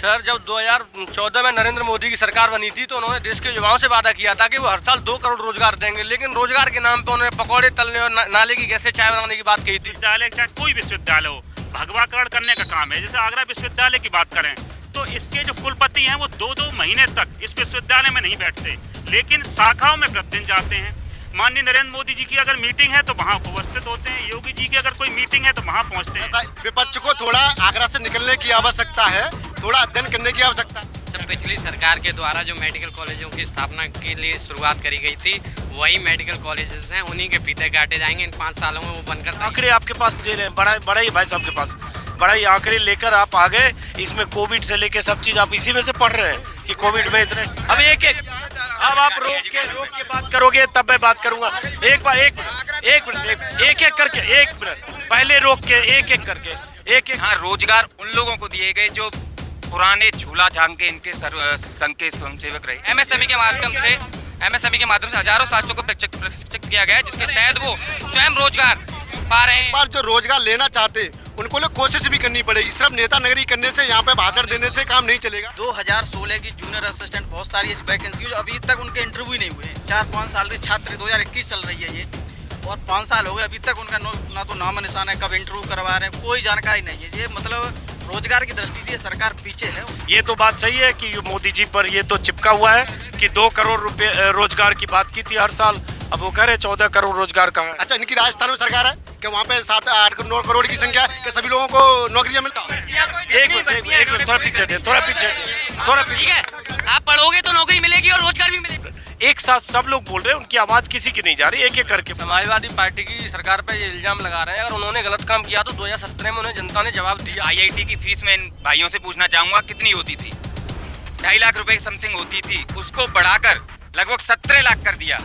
Sir, जब 2014 में नरेंद्र मोदी की सरकार बनी थी तो उन्होंने देश के युवाओं से वादा किया था कि वो हर साल 2 करोड़ रोजगार देंगे, लेकिन रोजगार के नाम पे उन्होंने पकौड़े तलने और नाले की गैस से चाय बनाने की बात कही थी। विश्वविद्यालय चाहे कोई विश्वविद्यालय हो, भगवाकरण करने का काम है। जैसे आगरा विश्वविद्यालय की बात करें तो इसके जो कुलपति हैं वो 2-2 महीने तक इस विश्वविद्यालय में नहीं बैठते, लेकिन शाखाओं में प्रतिदिन जाते हैं। माननीय नरेंद्र मोदी जी की अगर मीटिंग है तो वहाँ उपस्थित होते हैं, योगी जी की अगर कोई मीटिंग है तो वहाँ पहुँचते हैं। विपक्ष को थोड़ा आगरा से निकलने की आवश्यकता है, थोड़ा अध्ययन करने की आवश्यकता है। जब पिछली सरकार के द्वारा जो मेडिकल कॉलेजों की स्थापना के लिए शुरुआत करी गई थी, वही मेडिकल कॉलेजेस हैं, उन्हीं के फीते काटे जाएंगे इन 5 सालों में। वो बनकर आंकड़े आपके पास दे रहे हैं, बड़ा ही भाई साहब के पास बड़ा ही आंकड़े लेकर आप आ गए। इसमें कोविड से लेके सब चीज आप इसी में से पढ़ रहे हैं कि कोविड में इतने। अब अब आप रोक के बात करोगे तब मैं बात करूंगा। एक मिनट पहले रोक के एक करके हाँ, रोजगार उन लोगों को दिए गए जो पुराने झूला झांग के इनके संघ के स्वयंसेवक रहे। एमएसएमई के माध्यम से हजारों साथियों को प्रशिक्षित किया गया है, जिसके तहत वो स्वयं रोजगार पा रहे हैं। पर जो रोजगार लेना चाहते उनको लोग कोशिश भी करनी पड़ेगी। सिर्फ नेता नगरी करने से, यहाँ पे भाषण देने से काम नहीं चलेगा। 2016 की जूनियर असिस्टेंट बहुत सारी इस वैकेंसी जो अभी तक उनके इंटरव्यू नहीं हुए। 4-5 साल से छात्र 2021 चल रही है ये, और 5 साल हो गए अभी तक उनका ना तो नाम निशान है, कब इंटरव्यू करवा रहे हैं, कोई जानकारी नहीं है। ये मतलब रोजगार की दृष्टि से ये सरकार पीछे है। ये तो बात सही है कि मोदी जी पर ये तो चिपका हुआ है कि 2 करोड़ रुपए रोजगार की बात की थी हर साल। अब वो कह रहे 14 करोड़ रोजगार कहाँ है? अच्छा, इनकी राजस्थान में सरकार है कि वहाँ पे 7-8-9 करोड़ की संख्या है कि सभी लोगों को नौकरियां मिलता है। एक मिनट थोड़ा पीछे ठीक है, आप पढ़ोगे तो नौकरी मिलेगी और रोजगार भी मिलेगा। एक साथ सब लोग बोल रहे हैं, उनकी आवाज किसी की नहीं जा रही। एक करके समाजवादी पार्टी की सरकार पे ये इल्जाम लगा रहे हैं। अगर उन्होंने गलत काम किया तो 2017 में उन्हें जनता ने जवाब दिया। IIT की फीस में इन भाइयों से पूछना चाहूंगा कितनी होती थी? 2.5 लाख रुपए समथिंग होती थी, उसको बढ़ाकर लगभग 17 लाख कर दिया।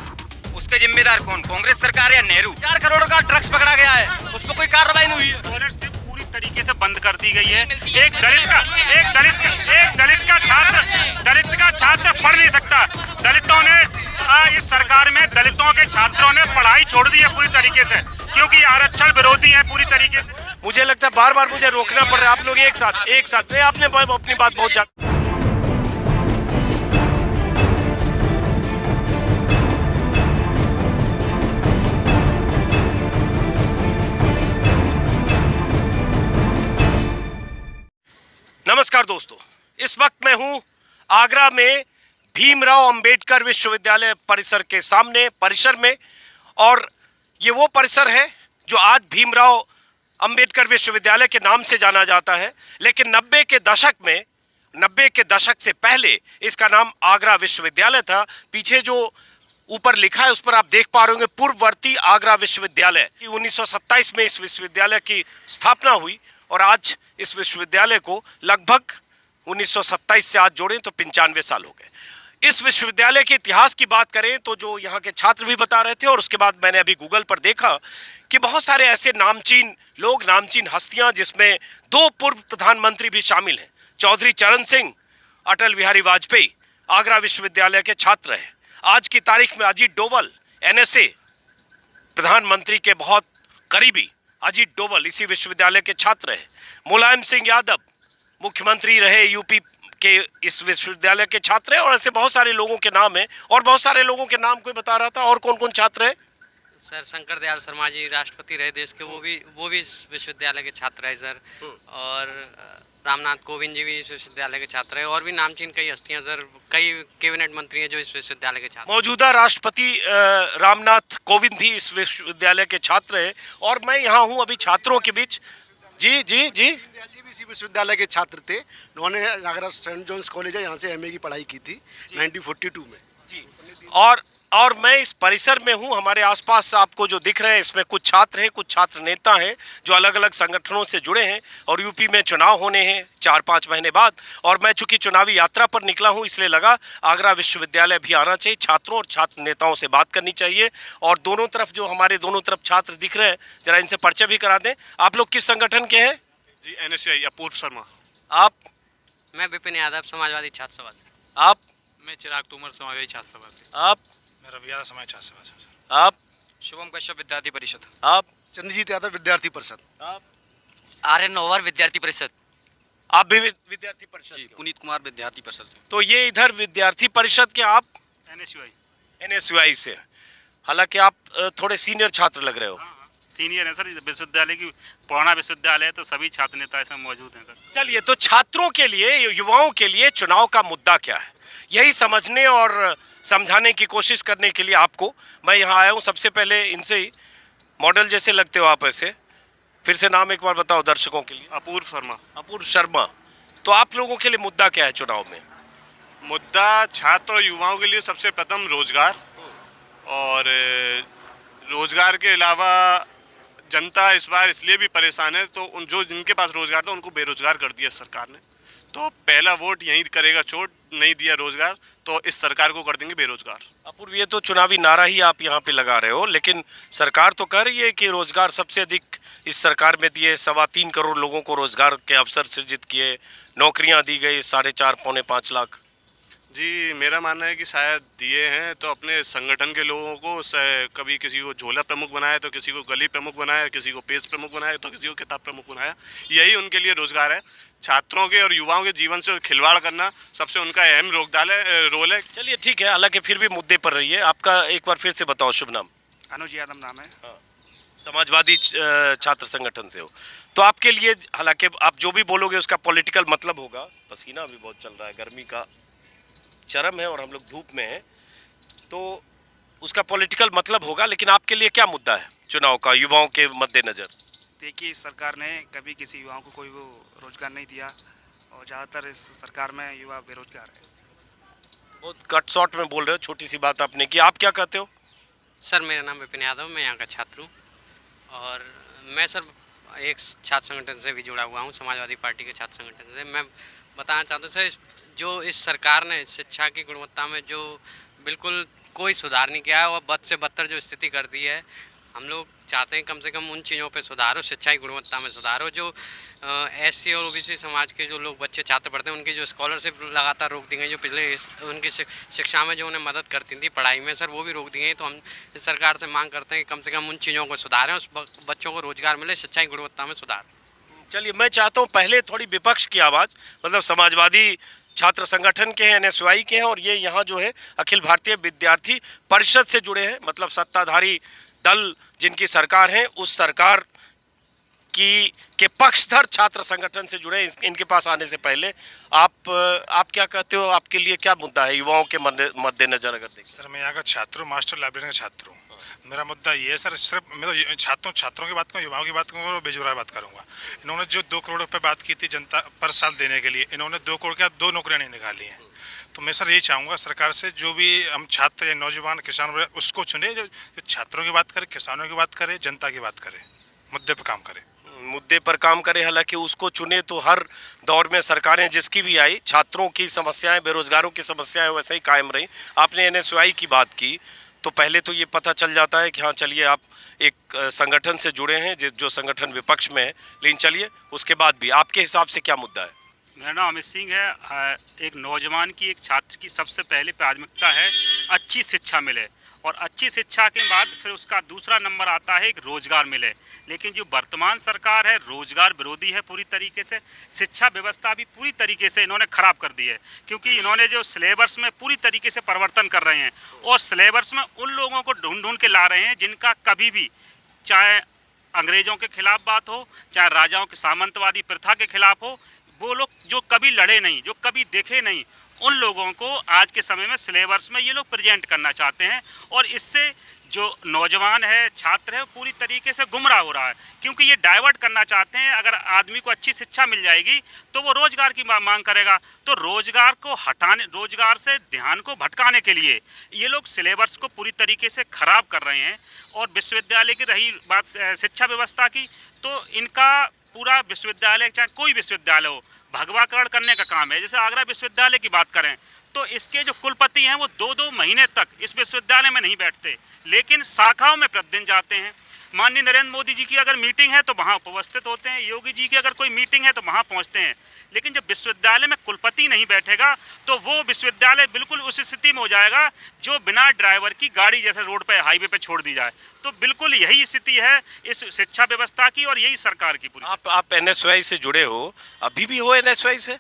उसके जिम्मेदार कौन? कांग्रेस सरकार या नेहरू? 4 करोड़ का ड्रग्स पकड़ा गया है, उस पर कोई कार्रवाई नहीं हुई है। स्कॉलरशिप पूरी तरीके से बंद कर दी गई है। एक दलित का छात्र पढ़ नहीं सकता। दलितों ने इस सरकार में दलितों के छात्रों ने पढ़ाई छोड़ दी है पूरी तरीके से, क्योंकि आरक्षण विरोधी है पूरी तरीके से। मुझे लगता है बार मुझे रोकना पड़ रहा है। आप लोग एक साथ नहीं, आपने अपनी बात बहुत ज्यादा। नमस्कार दोस्तों, इस वक्त मैं हूं आगरा में भीमराव अंबेडकर विश्वविद्यालय परिसर में, और ये वो परिसर है जो आज भीमराव अंबेडकर विश्वविद्यालय के नाम से जाना जाता है, लेकिन 90 के दशक से पहले इसका नाम आगरा विश्वविद्यालय था। पीछे जो ऊपर लिखा है उस पर आप देख पा रहे होंगे पूर्ववर्ती आगरा विश्वविद्यालय। 1927 में इस विश्वविद्यालय की स्थापना हुई और आज इस विश्वविद्यालय को लगभग 1927 से आज जोड़ें तो 95 साल हो गए। इस विश्वविद्यालय के इतिहास की बात करें तो जो यहाँ के छात्र भी बता रहे थे, और उसके बाद मैंने अभी गूगल पर देखा कि बहुत सारे ऐसे नामचीन लोग, नामचीन हस्तियां, जिसमें 2 पूर्व प्रधानमंत्री भी शामिल हैं। चौधरी चरण सिंह, अटल बिहारी वाजपेयी आगरा विश्वविद्यालय के छात्र हैं। आज की तारीख में अजीत डोभाल, NSA प्रधानमंत्री के बहुत करीबी अजीत डोभाल इसी विश्वविद्यालय के छात्र हैं। मुलायम सिंह यादव मुख्यमंत्री रहे यूपी के इस विश्वविद्यालय के छात्र हैं। और ऐसे बहुत सारे लोगों के नाम हैं, और बहुत सारे लोगों के नाम कोई बता रहा था। और कौन कौन छात्र है? सर, शंकर दयाल शर्मा जी राष्ट्रपति रहे देश के, वो भी इस विश्वविद्यालय के छात्र है सर। और रामनाथ कोविंद जी भी इस विश्वविद्यालय के छात्र है, और भी नामचीन कई हस्तियां सर, कई कैबिनेट मंत्री हैं जो इस विश्वविद्यालय के छात्र। मौजूदा राष्ट्रपति रामनाथ कोविंद भी इस विश्वविद्यालय के छात्र हैं। और मैं यहाँ हूँ अभी छात्रों के बीच। जी इसी विश्वविद्यालय के छात्र थे। उन्होंने आगरा सेंट जॉन्स कॉलेज है, यहाँ से MA की पढ़ाई की थी 1942 में जी। और मैं इस परिसर में हूँ। हमारे आसपास आपको जो दिख रहे हैं, इसमें कुछ छात्र हैं, कुछ छात्र नेता हैं जो अलग अलग संगठनों से जुड़े हैं। और यूपी में चुनाव होने हैं 4-5 महीने बाद, और मैं चूंकि चुनावी यात्रा पर निकला हूँ, इसलिए लगा आगरा विश्वविद्यालय भी आना चाहिए, छात्रों और छात्र नेताओं से बात करनी चाहिए। और दोनों तरफ जो हमारे दोनों तरफ छात्र दिख रहे हैं, जरा इनसे परिचय भी करा दें। आप लोग किस संगठन के हैं? जी, NSAI अपूर्व शर्मा। आप? मैं विपिन यादव समाजवादी छात्र सभा से। आप? मैं चिराग तोमर समाजवादी छात्र सभा से। आप? मैं रवियारा समाज छात्र सभा से। आप? शुभम कश्यप विद्यार्थी परिषद। आप? चंद्रजीत यादव विद्यार्थी परिषद। आप? आर्यन नोवर विद्यार्थी परिषद। आप भी विद्यार्थी परिषद के हो? पुनीत कुमार विद्यार्थी परिषद से। तो ये इधर विद्यार्थी परिषद के, आप NSUI NSUI से हैं। हालांकि आप थोड़े सीनियर छात्र लग रहे हो। सीनियर है सर, इस विश्वविद्यालय की पुराना विश्वविद्यालय है, तो सभी छात्र नेता इसमें मौजूद हैं सर। चलिए, तो छात्रों के लिए, युवाओं के लिए चुनाव का मुद्दा क्या है, यही समझने और समझाने की कोशिश करने के लिए आपको मैं यहाँ आया हूँ। सबसे पहले इनसे ही, मॉडल जैसे लगते हो आप ऐसे, फिर से नाम एक बार बताओ दर्शकों के लिए। अपूर्व शर्मा। अपूर्व शर्मा। तो आप लोगों के लिए मुद्दा क्या है चुनाव में? मुद्दा छात्र और युवाओं के लिए सबसे प्रथम रोजगार, और रोजगार के अलावा जनता इस बार इसलिए भी परेशान है, तो उन जो जिनके पास रोजगार था उनको बेरोजगार कर दिया सरकार ने। तो पहला वोट यहीं करेगा चोट, नहीं दिया रोजगार तो इस सरकार को कर देंगे बेरोजगार। अपूर्व, ये तो चुनावी नारा ही आप यहाँ पे लगा रहे हो, लेकिन सरकार तो कह रही है कि रोजगार सबसे अधिक इस सरकार में दिए, 3.25 करोड़ लोगों को रोजगार के अवसर सृजित किए, नौकरियां दी गई 4.5 पौने 5 लाख। जी, मेरा मानना है कि शायद दिए हैं तो अपने संगठन के लोगों को, कभी किसी को झोला प्रमुख बनाया तो किसी को गली प्रमुख बनाया, किसी को पेज प्रमुख बनाया तो किसी को किताब प्रमुख बनाया। यही उनके लिए रोजगार है। छात्रों के और युवाओं के जीवन से खिलवाड़ करना सबसे उनका अहम रोल है। चलिए ठीक है, हालांकि फिर भी मुद्दे पर रही है। आपका एक बार फिर से बताओ शुभ नाम। अनुज यादव नाम है। समाजवादी छात्र संगठन से हो, तो आपके लिए, हालांकि आप जो भी बोलोगे उसका पॉलिटिकल मतलब होगा। पसीना भी बहुत चल रहा है, गर्मी का चरम है और हम लोग धूप में हैं, तो उसका पॉलिटिकल मतलब होगा। लेकिन आपके लिए क्या मुद्दा है चुनाव का, युवाओं के मद्देनजर? देखिए, इस सरकार ने कभी किसी युवाओं को कोई वो रोजगार नहीं दिया, और ज़्यादातर इस सरकार में युवा बेरोजगार है। बहुत कट शॉर्ट में बोल रहे हो, छोटी सी बात आपने की। आप क्या कहते हो? सर मेरा नाम विपिन यादव, मैं यहाँ का छात्र हूँ, और मैं सर एक छात्र संगठन से भी जुड़ा हुआ हूँ, समाजवादी पार्टी के छात्र संगठन से। मैं बताना चाहता हूँ सर, जो इस सरकार ने शिक्षा की गुणवत्ता में जो बिल्कुल कोई सुधार नहीं किया है, और बद से बदतर जो स्थिति कर दी है। हम लोग चाहते हैं कम से कम उन चीज़ों पे सुधार हो, शिक्षा की गुणवत्ता में सुधार हो। जो SC और OBC समाज के जो लोग बच्चे छात्र पढ़ते हैं, उनकी जो स्कॉलरशिप लगातार रोक दी गई, जो पिछले उनकी शिक्षा में जो उन्हें मदद करती थी पढ़ाई में, सर वो भी रोक दी गई। तो हम इस सरकार से मांग करते हैं कि कम से कम उन चीज़ों को सुधारें, उस बच्चों को रोजगार मिले, शिक्षा की गुणवत्ता में सुधार। चलिए, मैं चाहता हूँ पहले थोड़ी विपक्ष की आवाज़, मतलब समाजवादी छात्र संगठन के हैं, NSUI के हैं, और ये यहाँ जो है अखिल भारतीय विद्यार्थी परिषद से जुड़े हैं, मतलब सत्ताधारी दल जिनकी सरकार है, उस सरकार के पक्षधर छात्र संगठन से जुड़े। इनके पास आने से पहले आप क्या कहते हो, आपके लिए क्या मुद्दा है युवाओं के मद्देनजर अगर देखें? सर मैं यहाँ का छात्र हूँ, मास्टर लाइब्रेरी का छात्र हूँ। मेरा मुद्दा ये है सर, सिर्फ मैं तो छात्रों की बात करूँ, युवाओं की बात करूँगा और बेजुराई बात करूँगा। इन्होंने जो 2 करोड़ रुपये बात की थी जनता पर साल देने के लिए, इन्होंने 2 करोड़ क्या 2 नौकरियाँ नहीं निकाली हैं। तो मैं सर यही चाहूँगा सरकार से, जो भी हम छात्र या नौजवान किसान उसको चुने, जो छात्रों की बात करे, किसानों की बात करे, जनता की बात करे, मुद्दे पर काम करे। मुद्दे पर काम करे, हालांकि उसको चुने तो हर दौर में सरकारें जिसकी भी आई, छात्रों की समस्याएं, बेरोजगारों की समस्याएं वैसे ही कायम रही। आपने NSUI की बात की, तो पहले तो ये पता चल जाता है कि हाँ चलिए आप एक संगठन से जुड़े हैं जो संगठन विपक्ष में है, लेकिन चलिए उसके बाद भी आपके हिसाब से क्या मुद्दा है? मेरा नाम अमित सिंह है। एक नौजवान की, एक छात्र की सबसे पहले प्राथमिकता है अच्छी शिक्षा मिले, और अच्छी शिक्षा के बाद फिर उसका दूसरा नंबर आता है एक रोजगार मिले। लेकिन जो वर्तमान सरकार है रोजगार विरोधी है पूरी तरीके से। शिक्षा व्यवस्था भी पूरी तरीके से इन्होंने ख़राब कर दी है, क्योंकि इन्होंने जो सिलेबस में पूरी तरीके से परिवर्तन कर रहे हैं, और सिलेबस में उन लोगों को ढूंढ ढूंढ के ला रहे हैं जिनका कभी भी, चाहे अंग्रेज़ों के खिलाफ बात हो, चाहे राजाओं के सामंतवादी प्रथा के खिलाफ हो, वो लोग जो कभी लड़े नहीं, जो कभी देखे नहीं, उन लोगों को आज के समय में सिलेबस में ये लोग प्रेजेंट करना चाहते हैं। और इससे जो नौजवान है, छात्र है, पूरी तरीके से गुमराह हो रहा है, क्योंकि ये डाइवर्ट करना चाहते हैं। अगर आदमी को अच्छी शिक्षा मिल जाएगी तो वो रोजगार की मांग करेगा, तो रोजगार को हटाने, रोजगार से ध्यान को भटकाने के लिए ये लोग सिलेबस को पूरी तरीके से ख़राब कर रहे हैं। और विश्वविद्यालय की रही बात शिक्षा व्यवस्था की, तो इनका पूरा विश्वविद्यालय, चाहे कोई विश्वविद्यालय हो, भगवाकरण करने का काम है। जैसे आगरा विश्वविद्यालय की बात करें तो इसके जो कुलपति हैं वो 2-2 महीने तक इस विश्वविद्यालय में नहीं बैठते, लेकिन शाखाओं में प्रतिदिन जाते हैं। माननीय नरेंद्र मोदी जी की अगर मीटिंग है तो वहाँ उपस्थित होते हैं, योगी जी की अगर कोई मीटिंग है तो वहाँ पहुँचते हैं। लेकिन जब विश्वविद्यालय में कुलपति नहीं बैठेगा तो वो विश्वविद्यालय बिल्कुल उस स्थिति में हो जाएगा जो बिना ड्राइवर की गाड़ी जैसे रोड पे हाईवे पे छोड़ दी जाए। तो बिल्कुल यही स्थिति है इस शिक्षा व्यवस्था की और यही सरकार की पूरी। आप एनएसवाई से जुड़े हो, अभी भी हो एनएसवाई से?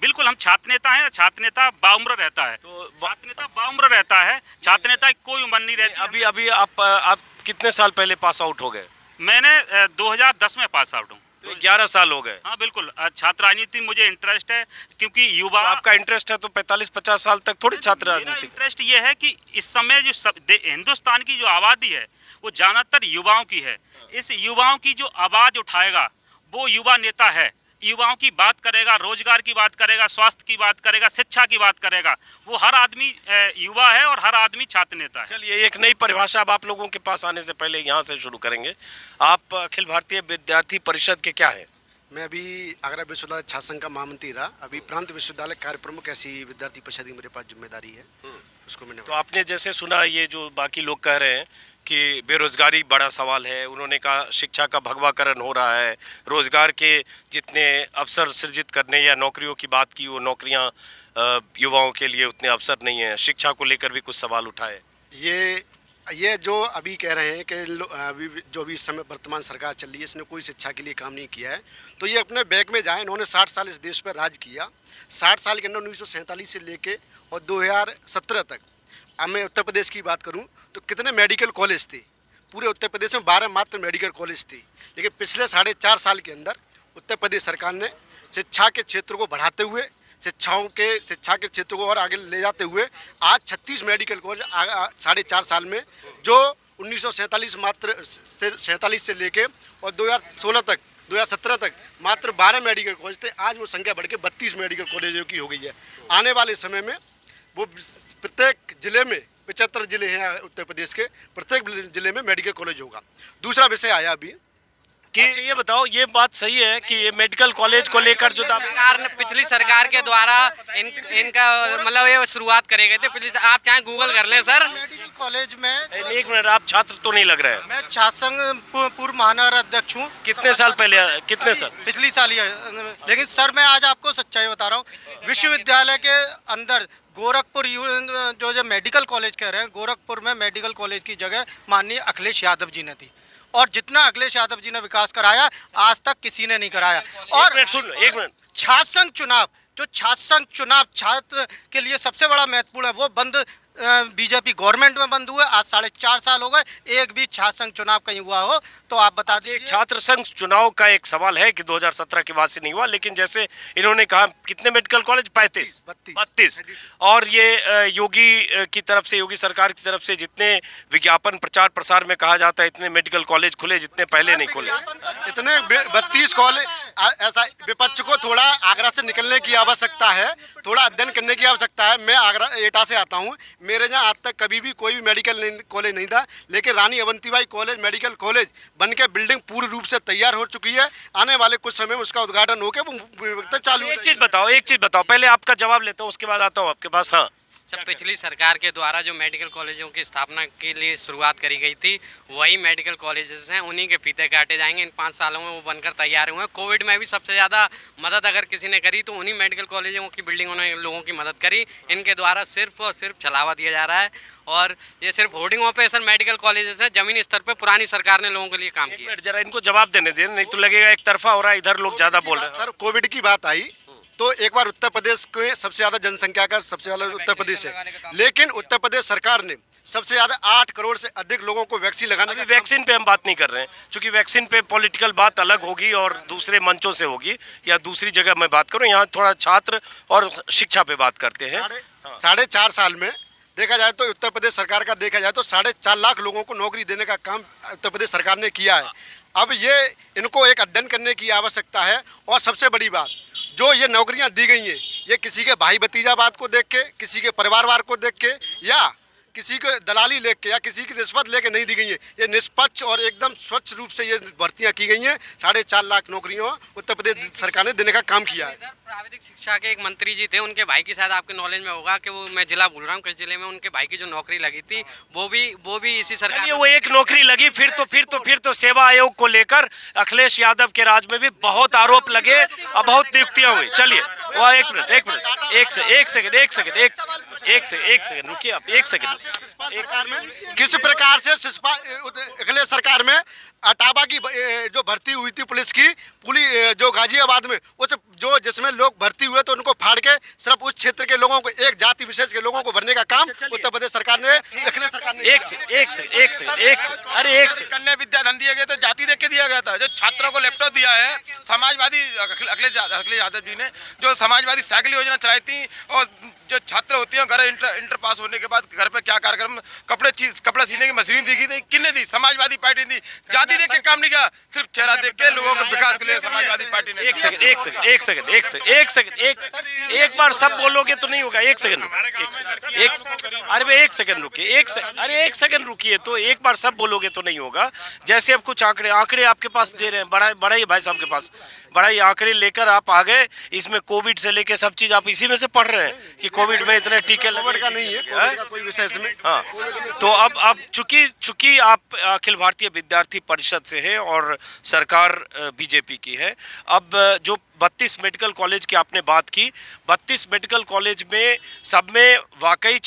बिल्कुल, हम छात्र नेता हैं। छात्र नेता बाउम्र रहता है, तो छात्र नेता बाउम्र रहता है, छात्र नेता की कोई उम्र नहीं रहती। अभी आप कितने साल पहले पास आउट हो गए? मैंने 2010 में पास आउट हूँ, तो 11 साल हो गए। हाँ बिल्कुल, छात्र राजनीति में मुझे इंटरेस्ट है क्योंकि युवा। तो आपका इंटरेस्ट है तो 45-50 साल तक थोड़ी छात्र मेरा राजनीति? इंटरेस्ट ये है कि इस समय जो हिंदुस्तान की जो आबादी है वो ज़्यादातर युवाओं की है। इस युवाओं की जो आवाज़ उठाएगा वो युवा नेता है। युवाओं की बात करेगा, रोजगार की बात करेगा, स्वास्थ्य की बात करेगा, शिक्षा की बात करेगा, वो हर आदमी युवा है और हर आदमी छात्र नेता है। चलिए, एक नई परिभाषा अब आप लोगों के पास आने से पहले यहाँ से शुरू करेंगे। आप अखिल भारतीय विद्यार्थी परिषद के क्या हैं? मैं अभी आगरा विश्वविद्यालय छात्र संघ का महामंत्री रहा, अभी प्रांत विश्वविद्यालय कार्य प्रमुख ऐसी विद्यार्थी परिषद की मेरे पास जिम्मेदारी है, उसको मैंने। तो आपने जैसे सुना, ये जो बाकी लोग कह रहे हैं कि बेरोजगारी बड़ा सवाल है, उन्होंने कहा शिक्षा का भगवाकरण हो रहा है, रोजगार के जितने अवसर सृजित करने या नौकरियों की बात की, वो नौकरियां युवाओं के लिए उतने अवसर नहीं है। शिक्षा को लेकर भी कुछ सवाल उठाए। ये जो अभी कह रहे हैं कि अभी जो भी इस समय वर्तमान सरकार चल रही है इसने कोई शिक्षा के लिए काम नहीं किया है, तो ये अपने बैक में जाए। इन्होंने 60 साल इस देश पर राज किया। 60 साल के अंदर 1947 से लेके और 2017 तक, अब मैं उत्तर प्रदेश की बात करूं तो कितने मेडिकल कॉलेज थे? पूरे उत्तर प्रदेश में 12 मात्र मेडिकल कॉलेज थे। लेकिन पिछले 4.5 साल के अंदर उत्तर प्रदेश सरकार ने शिक्षा के क्षेत्र को बढ़ाते हुए, शिक्षा के क्षेत्र को और आगे ले जाते हुए आज 36 मेडिकल कॉलेज 4.5 साल में, जो 1947 से लेके और 2017 तक मात्र 12 मेडिकल कॉलेज थे। आज वो संख्या बढ़ के 32 मेडिकल कॉलेजों की हो गई है। आने वाले समय में वो प्रत्येक जिले में, 75 जिले हैं उत्तर प्रदेश के, प्रत्येक जिले में मेडिकल कॉलेज होगा। दूसरा विषय आया अभी कि ये बताओ, ये बात सही है कि ये मेडिकल कॉलेज को लेकर जो सरकार ने, पिछली सरकार के द्वारा इनका मतलब ये शुरुआत करे गए थे। आप चाहे गूगल कर लें सर। मेडिकल कॉलेज में, एक मिनट, आप छात्र तो नहीं लग रहे हैं? मैं छात्र संघ पूर्व महानगर अध्यक्ष हूँ। कितने साल पहले? कितने साल? पिछली साल ही। लेकिन सर मैं आज आपको सच्चाई बता रहा हूँ, विश्वविद्यालय के अंदर गोरखपुर जो मेडिकल कॉलेज कह रहे हैं, गोरखपुर में मेडिकल कॉलेज की जगह माननीय अखिलेश यादव जी ने थी, और जितना अखिलेश यादव जी ने विकास कराया आज तक किसी ने नहीं कराया। और एक मिनट, छात्र संघ चुनाव, जो छात्र संघ चुनाव छात्र के लिए सबसे बड़ा महत्वपूर्ण है, वो बंद बीजेपी गवर्नमेंट में बंद हुए। आज 4.5 साल हो गए, एक भी छात्र संघ चुनाव कहीं हुआ हो तो आप बता दीजिए। छात्र संघ चुनाव का एक सवाल है कि 2017 के बाद से नहीं हुआ, लेकिन जैसे इन्होंने कहा कितने मेडिकल कॉलेज? 32। और ये योगी की तरफ से, योगी सरकार की तरफ से जितने विज्ञापन प्रचार प्रसार में कहा जाता है इतने मेडिकल कॉलेज खुले जितने पहले नहीं खुले, इतने 32 कॉलेज। ऐसा विपक्ष को थोड़ा आगरा से निकलने की आवश्यकता है, थोड़ा अध्ययन करने की आवश्यकता है। मैं आगरा एटा से आता हूँ, मेरे यहाँ आज तक कभी भी कोई भी मेडिकल कॉलेज नहीं था, लेकिन रानी अवंतीबाई कॉलेज मेडिकल कॉलेज बनके बिल्डिंग पूर्ण रूप से तैयार हो चुकी है। आने वाले कुछ समय में उसका उद्घाटन होकर वो चालू। एक चीज बताओ, पहले आपका जवाब लेता हूँ, उसके बाद आता हूँ आपके पास। हाँ, जब पिछली सरकार के द्वारा जो मेडिकल कॉलेजों की स्थापना के लिए शुरुआत करी गई थी, वही मेडिकल कॉलेजेस हैं, उन्हीं के फीते काटे जाएंगे। इन 5 सालों में वो बनकर तैयार हुए हैं। कोविड में भी सबसे ज़्यादा मदद अगर किसी ने करी तो उन्हीं मेडिकल कॉलेजों की बिल्डिंगों ने लोगों की मदद करी। इनके द्वारा सिर्फ और सिर्फ छलावा दिया जा रहा है, और ये सिर्फ होर्डिंग ऑपरेशन मेडिकल कॉलेजेस है। जमीनी स्तर पर पुरानी सरकार ने लोगों के लिए काम किया। जरा इनको जवाब देने दें, नहीं तो लगेगा एक तरफा हो रहा है, इधर लोग ज़्यादा बोल रहे हैं। सर, कोविड की बात आई तो एक बार उत्तर प्रदेश के सबसे ज़्यादा जनसंख्या का सबसे ज़्यादा उत्तर प्रदेश है, लेकिन उत्तर प्रदेश सरकार ने सबसे ज़्यादा 8 करोड़ से अधिक लोगों को वैक्सीन लगाने। अभी वैक्सीन पे हम बात नहीं कर रहे हैं, क्योंकि वैक्सीन पे पॉलिटिकल बात अलग होगी और दूसरे मंचों से होगी, या दूसरी जगह मैं बात करूं। यहाँ थोड़ा छात्र और शिक्षा पे बात करते हैं। 4.5 साल में देखा जाए तो उत्तर प्रदेश सरकार का देखा जाए तो 4.5 लाख लोगों को नौकरी देने का काम उत्तर प्रदेश सरकार ने किया है। अब ये इनको एक अध्ययन करने की आवश्यकता है, और सबसे बड़ी बात, जो ये नौकरियां दी गई हैं, ये किसी के भाई भतीजावाद को देख के, किसी के परिवारवाद को देख के, या किसी को दलाली लेके या किसी की रिश्वत लेके नहीं दी गई है। ये निष्पक्ष और एकदम स्वच्छ रूप से ये भर्तियां की गई हैं। 4.5 लाख नौकरियों उत्तर प्रदेश सरकार ने देने का काम किया है। प्राविधिक शिक्षा के एक मंत्री जी थे, उनके भाई की शायद आपके नॉलेज में होगा कि वो, मैं जिला भूल रहा हूँ किस जिले में, उनके भाई की जो नौकरी लगी थी वो भी इसी सरकार चलिए, वो एक नौकरी लगी, फिर तो सेवा आयोग को लेकर अखिलेश यादव के राज में भी बहुत आरोप लगे और बहुत नियुक्तियां हुई। चलिए, वो एक सेकंड रुकिए आप, एक सेकंड। किस प्रकार से अखिलेश सरकार में अटावा की जो भर्ती हुई थी पुलिस जो गाजियाबाद में, उस जो जिसमें लोग भर्ती हुए तो उनको फाड़ के सिर्फ उस क्षेत्र के लोगों को, एक जाति विशेष के लोगों को भरने का काम उत्तर प्रदेश सरकार ने, अखिलेश सरकार ने। कन्या विद्याधन दिए गए थे, जाति देख के दिया गया था। जो छात्रों को लैपटॉप दिया है समाजवादी अखिलेश यादव जी ने, जो समाजवादी साइकिल योजना चलाई थी, और जो छात्र होती हैं घर इंटर पास होने के बाद घर पे क्या कार्यक्रम, कपड़ा सीने की मशीन दी गई, किन्ने दी? समाजवादी पार्टी दी। जाति देख के काम नहीं किया, सिर्फ चेहरा देख के लोगों के विकास के लिए समाजवादी पार्टी ने। एक बार सब बोलोगे तो नहीं होगा। एक सेकंड रुकिए, एक सेकंड रुकिए। तो एक बार सब बोलोगे तो नहीं होगा। जैसे अब कुछ आंकड़े आपके पास दे रहे हैं, बड़ा ही भाई साहब के पास बड़ा ही आंकड़े लेकर आप आ गए। इसमें कोविड से लेके सब चीज आप इसी में से पढ़ रहे हैं कि कोविड में इतने टीके कोविड का नहीं है, कोविड का कोई विषय इसमें। हाँ, तो अब चूंकि आप अखिल भारतीय विद्यार्थी परिषद से है और सरकार बीजेपी की है, अब जो 32 मेडिकल कॉलेज की आपने बात की, 32 मेडिकल कॉलेज में सब में वाकई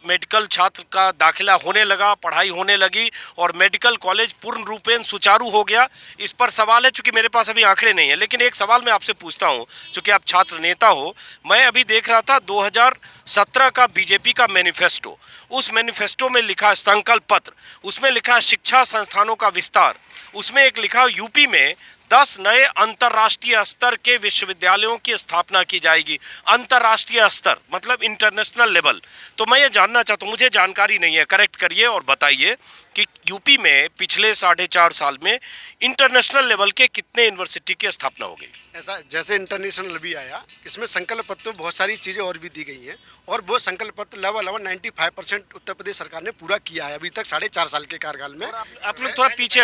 मेडिकल छात्र का दाखिला होने लगा, पढ़ाई होने लगी और मेडिकल कॉलेज पूर्ण रूपेण सुचारू हो गया। इस पर सवाल है, चूंकि मेरे पास अभी आंकड़े नहीं है, लेकिन एक सवाल मैं आपसे पूछता हूं, चूंकि आप छात्र नेता हो। मैं अभी देख रहा था 2017 का बीजेपी का मैनिफेस्टो, उस मैनिफेस्टो में लिखा संकल्प पत्र, उसमें लिखा शिक्षा संस्थानों का विस्तार, उसमें एक लिखा यूपी में 10 नए अंतर्राष्ट्रीय स्तर के विश्वविद्यालयों की स्थापना की जाएगी। अंतर्राष्ट्रीय स्तर मतलब इंटरनेशनल लेवल। तो मैं ये जानना चाहता हूँ, मुझे जानकारी नहीं है, करेक्ट करिए और बताइए कि यूपी में पिछले 4.5 साल में इंटरनेशनल लेवल के कितने यूनिवर्सिटी की स्थापना हो गई? ऐसा जैसे इंटरनेशनल भी आया, इसमें संकल्प पत्र में बहुत सारी चीज़ें और भी दी गई हैं और वो संकल्प पत्र लगभग 95% उत्तर प्रदेश सरकार ने पूरा किया है अभी तक 4.5 साल के कार्यकाल में। आप लोग थोड़ा पीछे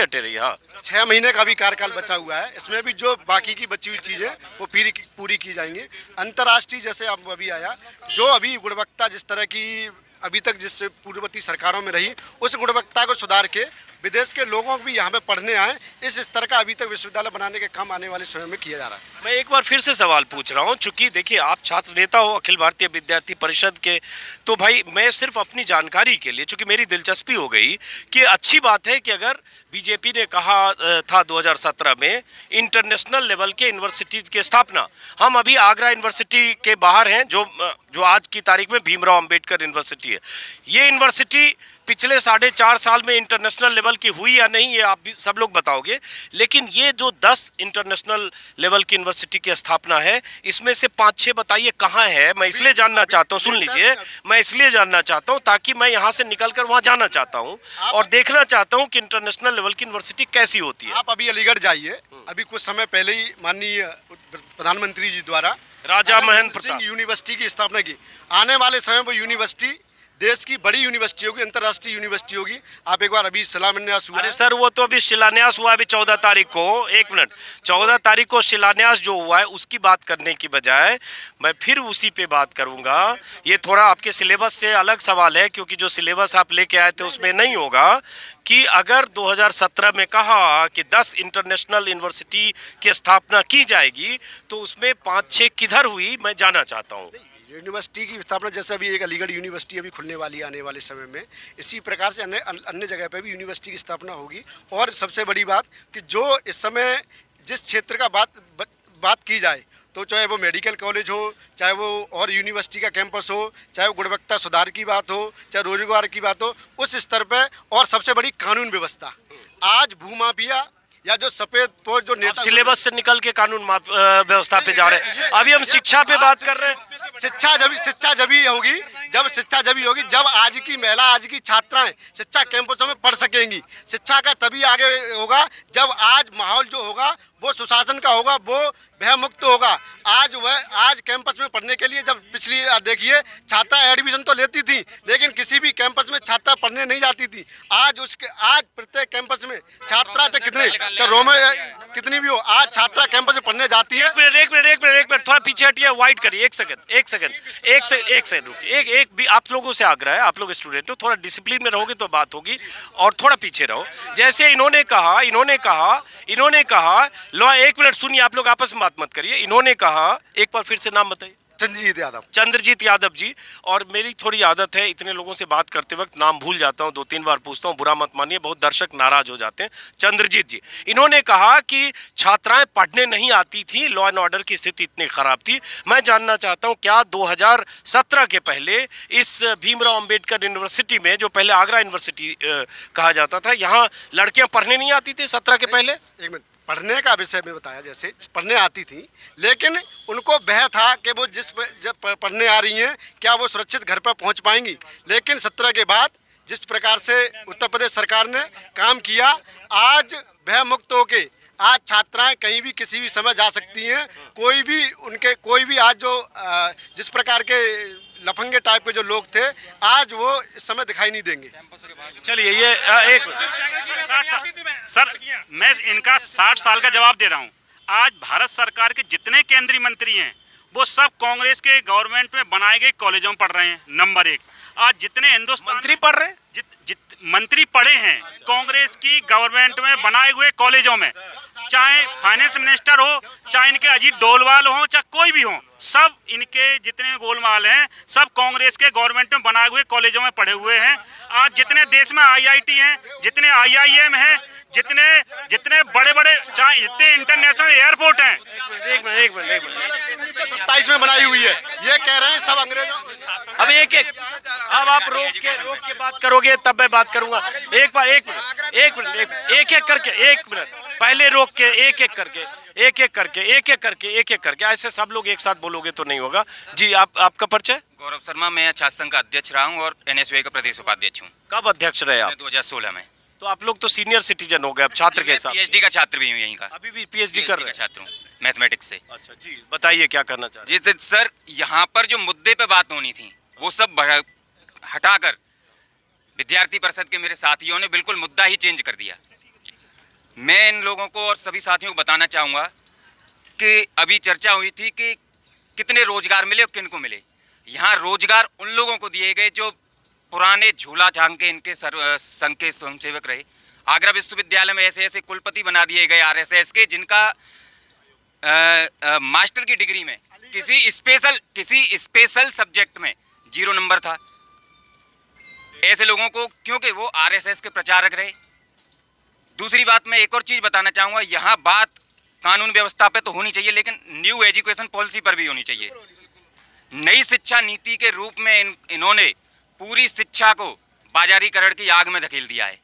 हटे रहिए। हाँ, 6 महीने का भी कार्यकाल बचा हुआ है, इसमें भी जो बाकी की बची हुई चीज़ें वो पूरी की जाएंगी। अंतर्राष्ट्रीय जैसे अब अभी आया, जो अभी गुणवत्ता जिस तरह की अभी तक जिस पूर्ववर्ती सरकारों में रही, उस गुणवत्ता को सुधार के विदेश के लोगों को भी यहाँ पे पढ़ने आए, इस स्तर का अभी तक विश्वविद्यालय बनाने के काम आने वाले समय में किया जा रहा है। मैं एक बार फिर से सवाल पूछ रहा हूँ, चूंकि देखिए आप छात्र नेता हो अखिल भारतीय विद्यार्थी परिषद के, तो भाई मैं सिर्फ अपनी जानकारी के लिए, चूंकि मेरी दिलचस्पी हो गई कि अच्छी बात है कि अगर बीजेपी ने कहा था 2017 में इंटरनेशनल लेवल के यूनिवर्सिटीज़ की स्थापना, हम अभी आगरा यूनिवर्सिटी के बाहर हैं, जो आज की तारीख में भीमराव अंबेडकर यूनिवर्सिटी है। ये यूनिवर्सिटी पिछले 4.5 साल में इंटरनेशनल लेवल की हुई या नहीं, ये आप भी सब लोग बताओगे, लेकिन ये जो 10 इंटरनेशनल लेवल की यूनिवर्सिटी की स्थापना है, इसमें से 5-6 बताइए कहाँ है। मैं इसलिए जानना चाहता हूँ, सुन लीजिए, मैं इसलिए जानना चाहता हूँ ताकि मैं यहाँ से निकलकर वहाँ जाना चाहता हूँ और देखना चाहता हूँ कि इंटरनेशनल लेवल की यूनिवर्सिटी कैसी होती है। आप अभी अलीगढ़ जाइए, अभी कुछ समय पहले ही माननीय प्रधानमंत्री जी द्वारा राजा महेंद्र प्रताप यूनिवर्सिटी की स्थापना की। आने वाले समय में यूनिवर्सिटी देश की बड़ी यूनिवर्सिटी होगी, अंतर्राष्ट्रीय यूनिवर्सिटी होगी। आप एक बार अभी शिलान्यास हुआ। अरे सर, वो तो अभी शिलान्यास हुआ अभी 14 तारीख को। 1 मिनट, 14 तारीख को शिलान्यास जो हुआ है उसकी बात करने की बजाय मैं फिर उसी पे बात करूंगा। ये थोड़ा आपके सिलेबस से अलग सवाल है, क्योंकि जो सिलेबस आप लेके आए थे उसमें नहीं होगा कि अगर 2017 में कहा कि 10 इंटरनेशनल यूनिवर्सिटी की स्थापना की जाएगी तो उसमें 5-6 किधर हुई, मैं जानना चाहता हूँ। यूनिवर्सिटी की स्थापना जैसे अभी एक अलीगढ़ यूनिवर्सिटी अभी खुलने वाली है आने वाले समय में, इसी प्रकार से अन्य जगह पे भी यूनिवर्सिटी की स्थापना होगी। और सबसे बड़ी बात कि जो इस समय जिस क्षेत्र का बात की जाए, तो चाहे वो मेडिकल कॉलेज हो, चाहे वो और यूनिवर्सिटी का कैंपस हो, चाहे वो गुणवत्ता सुधार की बात हो, चाहे रोजगार की बात हो, उस स्तर पे, और सबसे बड़ी कानून व्यवस्था। आज भूमाफिया या जो सफेद पोश जो नेता सिलेबस से निकल के कानून व्यवस्था पे जा रहे हैं। अभी हम शिक्षा पे बात कर रहे हैं। शिक्षा जब ही होगी जब शिक्षा जब ही होगी जब आज की महिला, आज की छात्राएं शिक्षा कैंपसों में पढ़ सकेंगी। शिक्षा का तभी आगे होगा जब आज माहौल जो होगा वो सुशासन का होगा, वो भय मुक्त होगा। आज कैंपस में पढ़ने के लिए जब पिछली देखिए छात्रा एडमिशन तो लेती थी लेकिन किसी भी कैंपस में छात्रा पढ़ने नहीं जाती थी। आज प्रत्येक कैंपस में छात्रा कितनी भी हो, आज छात्रा कैंपस में पढ़ने जाती है। एक मिनट थोड़ा पीछे हटिए, वाइट करिए, एक सेकंड रुकिए। एक भी आप लोगों से आग्रह है, आप लोग स्टूडेंट हो, थोड़ा डिसिप्लिन में रहोगे तो बात होगी और थोड़ा पीछे रहो। जैसे इन्होंने कहा लो, एक मिनट सुनिए, आप लोग आपस में बात मत करिए। इन्होंने कहा, एक बार फिर से नाम बताइए। चंद्रजीत यादव जी। और मेरी थोड़ी आदत है इतने लोगों से बात करते वक्त नाम भूल जाता हूं, 2-3 बार पूछता हूं, बुरा मत मानिए, बहुत दर्शक नाराज हो जाते हैं। चंद्रजीत जी, इन्होंने कहा कि छात्राएं पढ़ने नहीं आती थी, लॉ एंड ऑर्डर की स्थिति इतनी खराब थी। मैं जानना चाहता हूं क्या 2017 के पहले इस भीमराव अंबेडकर यूनिवर्सिटी में, जो पहले आगरा यूनिवर्सिटी कहा जाता था, यहाँ लड़कियां पढ़ने नहीं आती थी 17 के पहले? एक मिनट, पढ़ने का विषय में बताया, जैसे पढ़ने आती थी लेकिन उनको भय था कि वो जब पढ़ने आ रही हैं क्या वो सुरक्षित घर पर पहुंच पाएंगी। लेकिन 17 के बाद जिस प्रकार से उत्तर प्रदेश सरकार ने काम किया, आज भय मुक्त होके आज छात्राएं कहीं भी किसी भी समय जा सकती हैं। कोई भी आज जो जिस प्रकार के लफंगे टाइप के जो लोग थे आज वो इस समय दिखाई नहीं देंगे। चलिए ये एक सर, मैं इनका 60 साल का जवाब दे रहा हूँ। आज भारत सरकार के जितने केंद्रीय मंत्री हैं वो सब कांग्रेस के गवर्नमेंट में बनाए गए कॉलेजों में पढ़ रहे हैं। नंबर 1, आज जितने हिंदुस्तान मंत्री पढ़ रहे हैं, मंत्री पढ़े हैं कांग्रेस की गवर्नमेंट में बनाए हुए कॉलेजों में, चाहे फाइनेंस मिनिस्टर हो, चाहे इनके अजीत डोलवाल हो, चाहे कोई भी हो, सब इनके जितने गोलमाल हैं सब कांग्रेस के गवर्नमेंट में बनाए हुए कॉलेजों में पढ़े हुए हैं। आज जितने देश में IIT हैं, जितने IIM हैं, जितने बड़े चाहे जितने इंटरनेशनल एयरपोर्ट हैं, एक मिनट 27 में बनाई हुई है, ये कह रहे हैं सब अंग्रेजों। अब अब आप रोक के बात करोगे तब मैं बात करूंगा। एक मिनट पहले रोक के एक एक करके ऐसे सब लोग एक साथ बोलोगे तो नहीं होगा। जी आपका परिचय? गौरव शर्मा, मैं छात्र संघ का अध्यक्ष रहा हूँ और NSUI का प्रदेश उपाध्यक्ष हूँ। कब अध्यक्ष रहे आप? 2016 में। तो आप लोग तो सीनियर सिटीजन हो गए अब छात्र के हिसाब। PhD का छात्र भी हूँ यहीं का। अभी भी PhD कर रहे हैं? छात्र हूँ मैथमेटिक्स से। अच्छा जी, बताइए क्या करना चाह रहे हैं? जी सर, यहाँ पर जो मुद्दे पे बात होनी थी वो सब हटाकर विद्यार्थी परिषद के मेरे साथियों ने बिल्कुल मुद्दा ही चेंज कर दिया। मैं इन लोगों को और सभी साथियों को बताना चाहूँगा कि अभी चर्चा हुई थी कि कितने रोजगार मिले और किन को मिले। यहाँ रोजगार उन लोगों को दिए गए जो पुराने झूला झांग के इनके संघ के स्वयंसेवक रहे। आगरा विश्वविद्यालय में ऐसे कुलपति बना दिए गए RSS के, जिनका मास्टर की डिग्री में किसी स्पेशल सब्जेक्ट में 0 नंबर था। ऐसे लोगों को, क्योंकि वो RSS के प्रचारक रहे। दूसरी बात मैं एक और चीज़ बताना चाहूँगा, यहाँ बात कानून व्यवस्था पे तो होनी चाहिए लेकिन न्यू एजुकेशन पॉलिसी पर भी होनी चाहिए। नई शिक्षा नीति के रूप में इन्होंने पूरी शिक्षा को बाजारीकरण की आग में धकेल दिया है।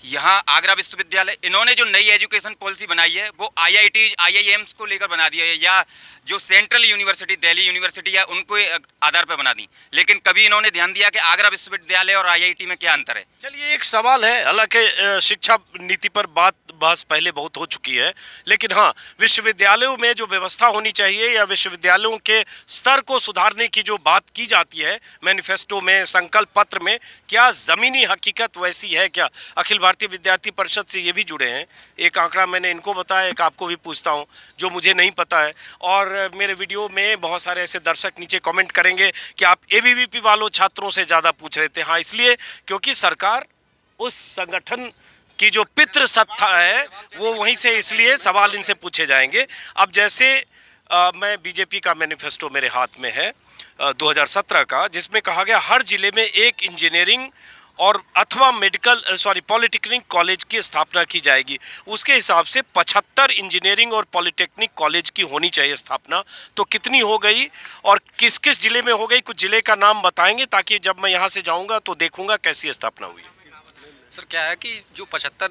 यहाँ आगरा विश्वविद्यालय, इन्होंने जो नई एजुकेशन पॉलिसी बनाई है वो IITs IIMs को लेकर बना दिया है, या जो सेंट्रल यूनिवर्सिटी दिल्ली यूनिवर्सिटी है उनको आधार पर बना दी। लेकिन कभी इन्होंने ध्यान दिया कि आगरा विश्वविद्यालय और IIT में क्या अंतर है? चलिए एक सवाल है, हालांकि शिक्षा नीति पर बहस पहले बहुत हो चुकी है, लेकिन हाँ, विश्वविद्यालयों में जो व्यवस्था होनी चाहिए या विश्वविद्यालयों के स्तर को सुधारने की जो बात की जाती है मैनिफेस्टो में, संकल्प पत्र में, क्या ज़मीनी हकीकत वैसी है क्या? अखिल भारतीय विद्यार्थी परिषद से ये भी जुड़े हैं, एक आंकड़ा मैंने इनको बताया, एक आपको भी पूछता हूँ जो मुझे नहीं पता है। और मेरे वीडियो में बहुत सारे ऐसे दर्शक नीचे कमेंट करेंगे कि आप ABVP वालों छात्रों से ज़्यादा पूछ रहे थे। हाँ, इसलिए क्योंकि सरकार उस संगठन की जो पितृ सत्ता है वो वहीं से, इसलिए सवाल इनसे पूछे जाएंगे। अब जैसे मैं BJP का मैनिफेस्टो मेरे हाथ में है 2017 का, जिसमें कहा गया हर जिले में एक इंजीनियरिंग और अथवा पॉलिटेक्निक कॉलेज की स्थापना की जाएगी। उसके हिसाब से 75 इंजीनियरिंग और पॉलिटेक्निक कॉलेज की होनी चाहिए स्थापना। तो कितनी हो गई और किस किस जिले में हो गई? कुछ जिले का नाम बताएंगे ताकि जब मैं यहाँ से जाऊँगा तो देखूँगा कैसी स्थापना हुई। सर क्या है कि जो 75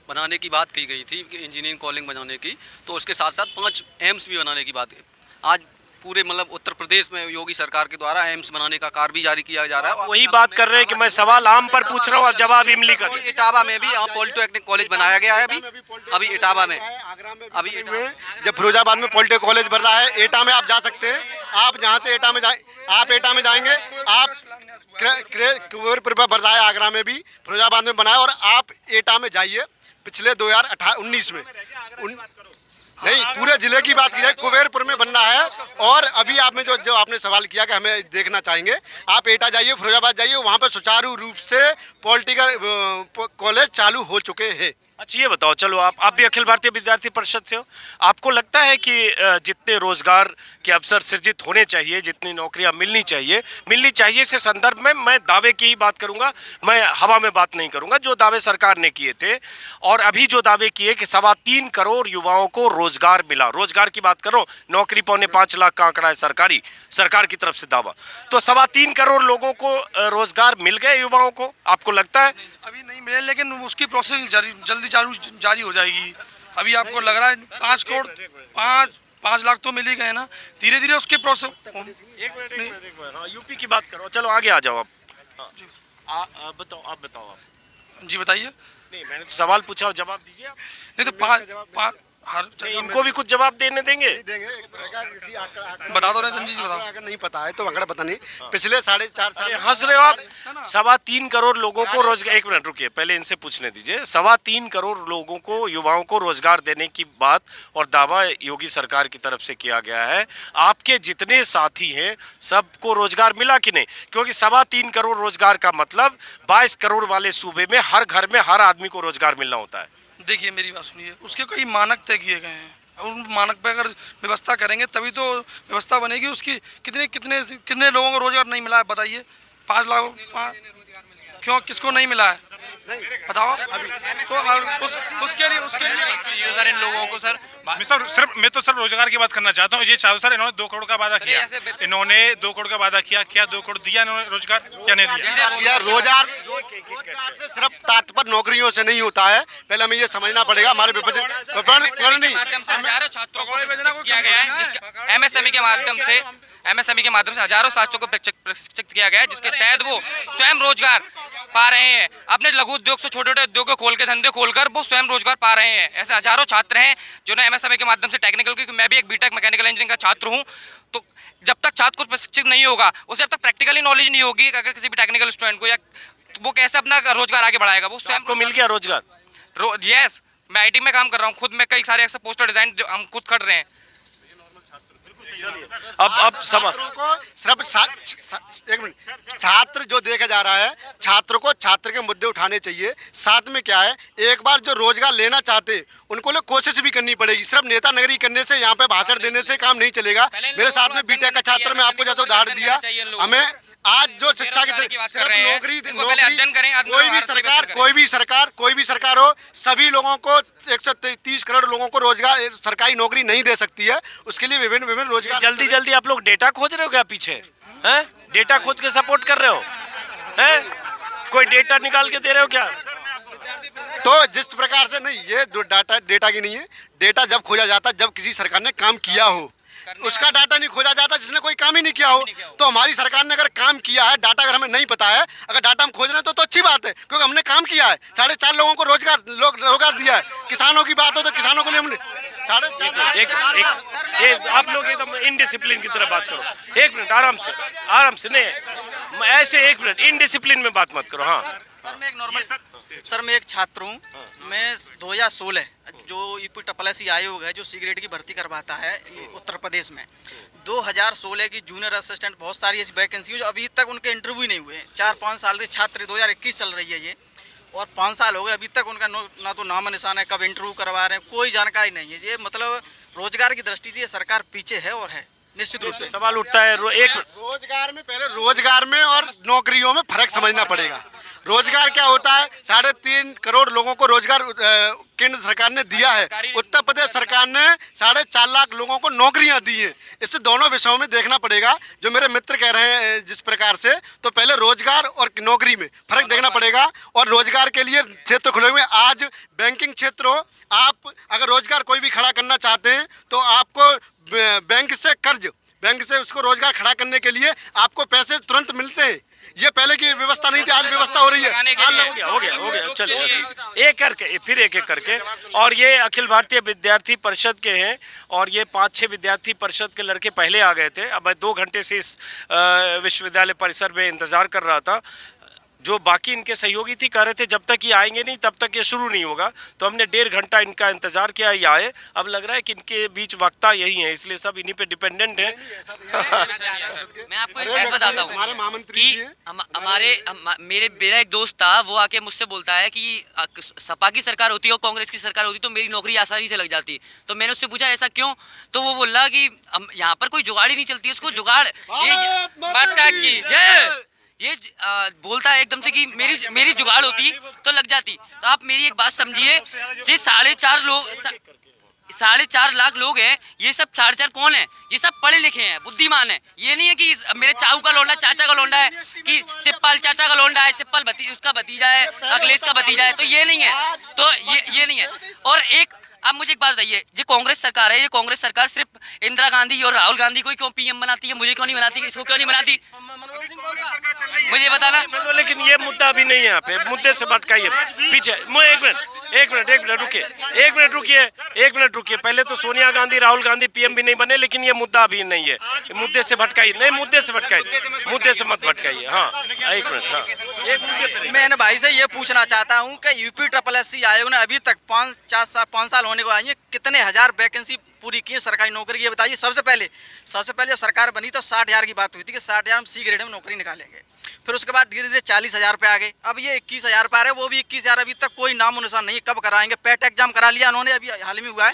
बनाने की बात की गई थी इंजीनियरिंग कॉलेज बनाने की, तो उसके साथ साथ 5 एम्स भी बनाने की बात। आज पूरे मतलब उत्तर प्रदेश में योगी सरकार के द्वारा एम्स बनाने का कार्य भी जारी किया जा रहा है। वही बात कर रहे हैं कि मैं सवाल आम पर पूछ रहा हूँ, अब जवाब इमली का। इटावा में भी यहाँ पॉलिटेक्निक कॉलेज बनाया गया है अभी इटावा में। अभी जब फिरोजाबाद में पॉलिटेक्निक कॉलेज बन रहा है, एटा में आप जा सकते हैं। आप जहाँ से एटा में आप एटा में जाएंगे, आप कुंवरपुर पर बन रहा है, आगरा में भी, फिरोजाबाद में बना है, और आप एटा में जाइए। पिछले 2019 में नहीं, पूरे जिले की बात की जाए, कुबेरपुर में बन रहा है। और अभी आपने जो आपने सवाल किया कि हमें देखना चाहेंगे, आप एटा जाइए, फिरोजाबाद जाइए, वहाँ पर सुचारू रूप से पॉलिटिकल कॉलेज चालू हो चुके हैं। अच्छा ये बताओ, चलो आप भी अखिल भारतीय विद्यार्थी परिषद से हो, आपको लगता है कि जितने रोजगार के अवसर सृजित होने चाहिए, जितनी नौकरियां मिलनी चाहिए से संदर्भ में मैं दावे की ही बात करूंगा, मैं हवा में बात नहीं करूंगा, जो दावे सरकार ने किए थे और अभी जो दावे किए कि 3.25 करोड़ युवाओं को रोजगार मिला, रोजगार की बात करो, नौकरी 4.25 लाख का आंकड़ा है सरकार की तरफ से दावा, तो 3.25 करोड़ लोगों को रोजगार मिल गए युवाओं को, आपको लगता है? अभी नहीं मिले, लेकिन उसकी प्रोसेसिंग जल्दी जारी हो जाएगी। अभी आपको लग रहा है 5 करोड़ 5 लाख तो मिल ही गए ना, धीरे धीरे उसके प्रोसेस। एक मिनट, यूपी की बात करो, चलो आगे आ जाओ आप बताओ जी बताइए। नहीं, मैंने तो सवाल पूछा और जवाब दीजिए आप। नहीं तो इनको भी कुछ जवाब देने देंगे? बता दो ना संजीव जी, बताओ। अगर नहीं पता है तो अगर पता नहीं, पिछले 4.5 साल हंस रहे हो आप। 3.25 करोड़ लोगों को रोजगार, एक मिनट रुकिए, पहले इनसे पूछने दीजिए। 3.25 करोड़ लोगों को, युवाओं को रोजगार देने की बात और दावा योगी सरकार की तरफ से किया गया है। आपके जितने साथी हैं सबको रोजगार मिला कि नहीं? क्योंकि 3.25 करोड़ रोजगार का मतलब 22 करोड़ वाले सूबे में हर घर में हर आदमी को रोजगार मिलना होता है। देखिए मेरी बात सुनिए, उसके कई मानक तय किए गए हैं, उन मानक पे अगर व्यवस्था करेंगे तभी तो व्यवस्था बनेगी। उसकी कितने लोगों को रोजगार नहीं मिला है बताइए? 5 लाख क्यों, किसको नहीं मिला है बताओ? तो उसके लिए सर इन लोगों को सर मैं तो रोजगार की बात करना चाहता हूँ। ये चाहो सर, इन्होंने 2 करोड़ का वादा किया, इन्होंने 2 करोड़ का वादा किया, क्या 2 करोड़ दिया इन्होंने रोजगार, क्या नहीं दिया? रोजगार से सिर्फ तात्पर्य नौकरियों से नहीं होता है, पहले हमें ये समझना पड़ेगा। हमारे एमएसएमई के माध्यम से हजारों साथियों को प्रशिक्षित किया गया है, जिसके तहत वो स्वयं रोजगार पा रहे हैं। अपने लघु उद्योग से छोटे छोटे उद्योग खोल के धंधे खोलकर वो स्वयं रोजगार पा रहे हैं। ऐसे हजारों छात्र हैं जिन्होंने एमएसएमई के माध्यम से टेक्निकल, क्योंकि मैं भी एक बीटेक मैकेनिकल इंजीनियरिंग का छात्र हूं, तो जब तक छात्र को प्रशिक्षित नहीं होगा, उसे जब तक प्रैक्टिकली नॉलेज नहीं होगी अगर किसी भी टेक्निकल स्टूडेंट को, या वो कैसे अपना रोजगार आगे बढ़ाएगा? वो स्वयं को मिल गया रोजगार? यस, मैं आईटी में काम कर रहा हूँ खुद, मैं कई सारे ऐसे पोस्टर डिजाइन हम खुद कर रहे हैं। अब समझ सिर्फ एक मिनट, छात्र जो देखा जा रहा है, छात्र के मुद्दे उठाने चाहिए। साथ में क्या है, एक बार जो रोजगार लेना चाहते हैं उनको लोग कोशिश भी करनी पड़ेगी। सिर्फ नेता नगरी करने से, यहाँ पे भाषण देने से काम नहीं चलेगा। मेरे साथ में बीटेक का छात्र, मैं आपको जैसा उदाहरण दिया, हमें आज जो शिक्षा की नौकरी कोई भी सरकार हो, सभी लोगों को 130 करोड़ लोगों को रोजगार, सरकारी नौकरी नहीं दे सकती है। उसके लिए विभिन्न रोजगार। जल्दी आप लोग डेटा खोज रहे हो क्या पीछे? हैं? डेटा खोज के सपोर्ट कर रहे हो? हैं? कोई डेटा निकाल के दे रहे हो क्या? तो जिस प्रकार से नहीं, ये डेटा की नहीं है। डेटा जब खोजा जाता जब किसी सरकार ने काम किया हो, उसका डाटा नहीं खोजा जाता जिसने कोई काम ही नहीं किया हो। तो हमारी सरकार ने अगर काम किया है, डाटा अगर हमें नहीं पता है, अगर डाटा हम खोज रहे हैं तो अच्छी बात है, क्योंकि हमने काम किया है। 4.5 लोगों को रोजगार दिया है। किसानों की बात हो तो किसानों के लिए हमने 4.5 आप लोग एकदम इनडिसिप्लिन की तरह बात करो। एक मिनट, आराम से नहीं, ऐसे एक मिनट, इनडिसिप्लिन में बात मत करो। हाँ सर मैं एक छात्र हूँ। मैं 2016 जो EPSS आयोग है जो सिगरेट की भर्ती करवाता है उत्तर प्रदेश में, 2016 की जूनियर असिस्टेंट बहुत सारी ऐसी वैकेंसी जो अभी तक उनके इंटरव्यू नहीं हुए। 4-5 साल से छात्र, 2021 चल रही है ये, और 5 साल हो गए अभी तक उनका ना तो नाम निशान है, कब इंटरव्यू करवा रहे हैं कोई जानकारी नहीं है। ये मतलब रोजगार की दृष्टि से ये सरकार पीछे है और है निश्चित रूप से। सवाल उठता है रोजगार में और नौकरियों में फर्क समझना पड़ेगा। रोजगार क्या होता है? 3.5 करोड़ लोगों को रोजगार केंद्र सरकार ने दिया है। उत्तर प्रदेश सरकार ने 4.5 लाख लोगों को नौकरियां दी हैं। इससे दोनों विषयों में देखना पड़ेगा। जो मेरे मित्र कह रहे हैं जिस प्रकार से, तो पहले रोजगार और नौकरी में फर्क देखना पड़ेगा। और रोजगार के लिए क्षेत्र खुले हुए, आज बैंकिंग क्षेत्र हो, आप अगर रोजगार कोई भी खड़ा करना चाहते हैं तो आपको बैंक से कर्ज बैंक से उसको रोजगार खड़ा करने के लिए आपको पैसे तुरंत मिलते हैं। ये पहले की व्यवस्था नहीं थी, आज व्यवस्था हो रही है। हो गया चलिए एक करके फिर एक करके। और ये अखिल भारतीय विद्यार्थी परिषद के हैं और ये 5-6 विद्यार्थी परिषद के लड़के पहले आ गए थे। अब मैं 2 घंटे से इस विश्वविद्यालय परिसर में इंतजार कर रहा था। जो बाकी इनके सहयोगी थी कह रहे थे जब तक ये आएंगे नहीं तब तक ये शुरू नहीं होगा, तो हमने 1.5 घंटा इनका इंतजार किया, ये आए। अब लग रहा है कि इनके बीच वक्ता यही है, इसलिए सब इन्हीं पे डिपेंडेंट है। मैं आपको एक चीज बताता हूँ कि मेरा एक दोस्त था, वो आके मुझसे बोलता है कि सपा की सरकार होती और कांग्रेस की सरकार होती तो मेरी नौकरी आसानी से लग जाती। तो मैंने उससे पूछा ऐसा क्यों, तो वो बोला कि यहाँ पर कोई जुगाड़ ही नहीं चलती, उसको जुगाड़ ये बोलता है एकदम से कि मेरी जुगाड़ होती तो लग जाती। तो आप मेरी एक बात समझिए, ये 4.5 लाख लोग हैं, ये सब 4.5 कौन है? ये सब पढ़े लिखे हैं, बुद्धिमान है। ये नहीं है कि मेरे चाऊ का लौंडा चाचा का लौंडा है, कि सिप्पल चाचा का लौंडा है, सिप्पल उसका भतीजा है, अखिलेश का भतीजा है, तो ये नहीं है। तो ये नहीं है। और एक अब मुझे एक बात बताइए, ये कांग्रेस सरकार है, ये कांग्रेस सरकार सिर्फ इंदिरा गांधी और राहुल गांधी को क्यों पीएम बनाती है, मुझे क्यों नहीं बनाती, इसको क्यों नहीं बनाती, मुझे बताना। चलो लेकिन ये मुद्दा अभी नहीं है, यहाँ पे मुद्दे से भटकाइए पीछे। एक मिनट रुकिए। पहले तो सोनिया गांधी राहुल गांधी पीएम भी नहीं बने, लेकिन ये मुद्दा अभी नहीं है। मुद्दे से भटकाइए, नहीं मुद्दे से मत भटकाइए। हाँ एक मिनट, हाँ एक मुद्दे। मैं भाई से ये पूछना चाहता हूँ कि UPSSC आयोग ने अभी तक 5 साल होने को आई है, कितने हजार वैकेंसी पूरी की है सरकारी नौकरी, ये बताइए। सबसे पहले जब सरकार बनी तो 60,000 की बात हुई थी कि 60,000 हम C ग्रेड में नौकरी निकालेंगे। फिर उसके बाद धीरे धीरे 40,000 पे आ गए, अब ये 21,000 पे आ रहे हैं, वो भी 21,000 अभी तक कोई नामो निशान नहीं। कब कराएंगे? पेट एग्जाम करा लिया उन्होंने, अभी हाल में हुआ है,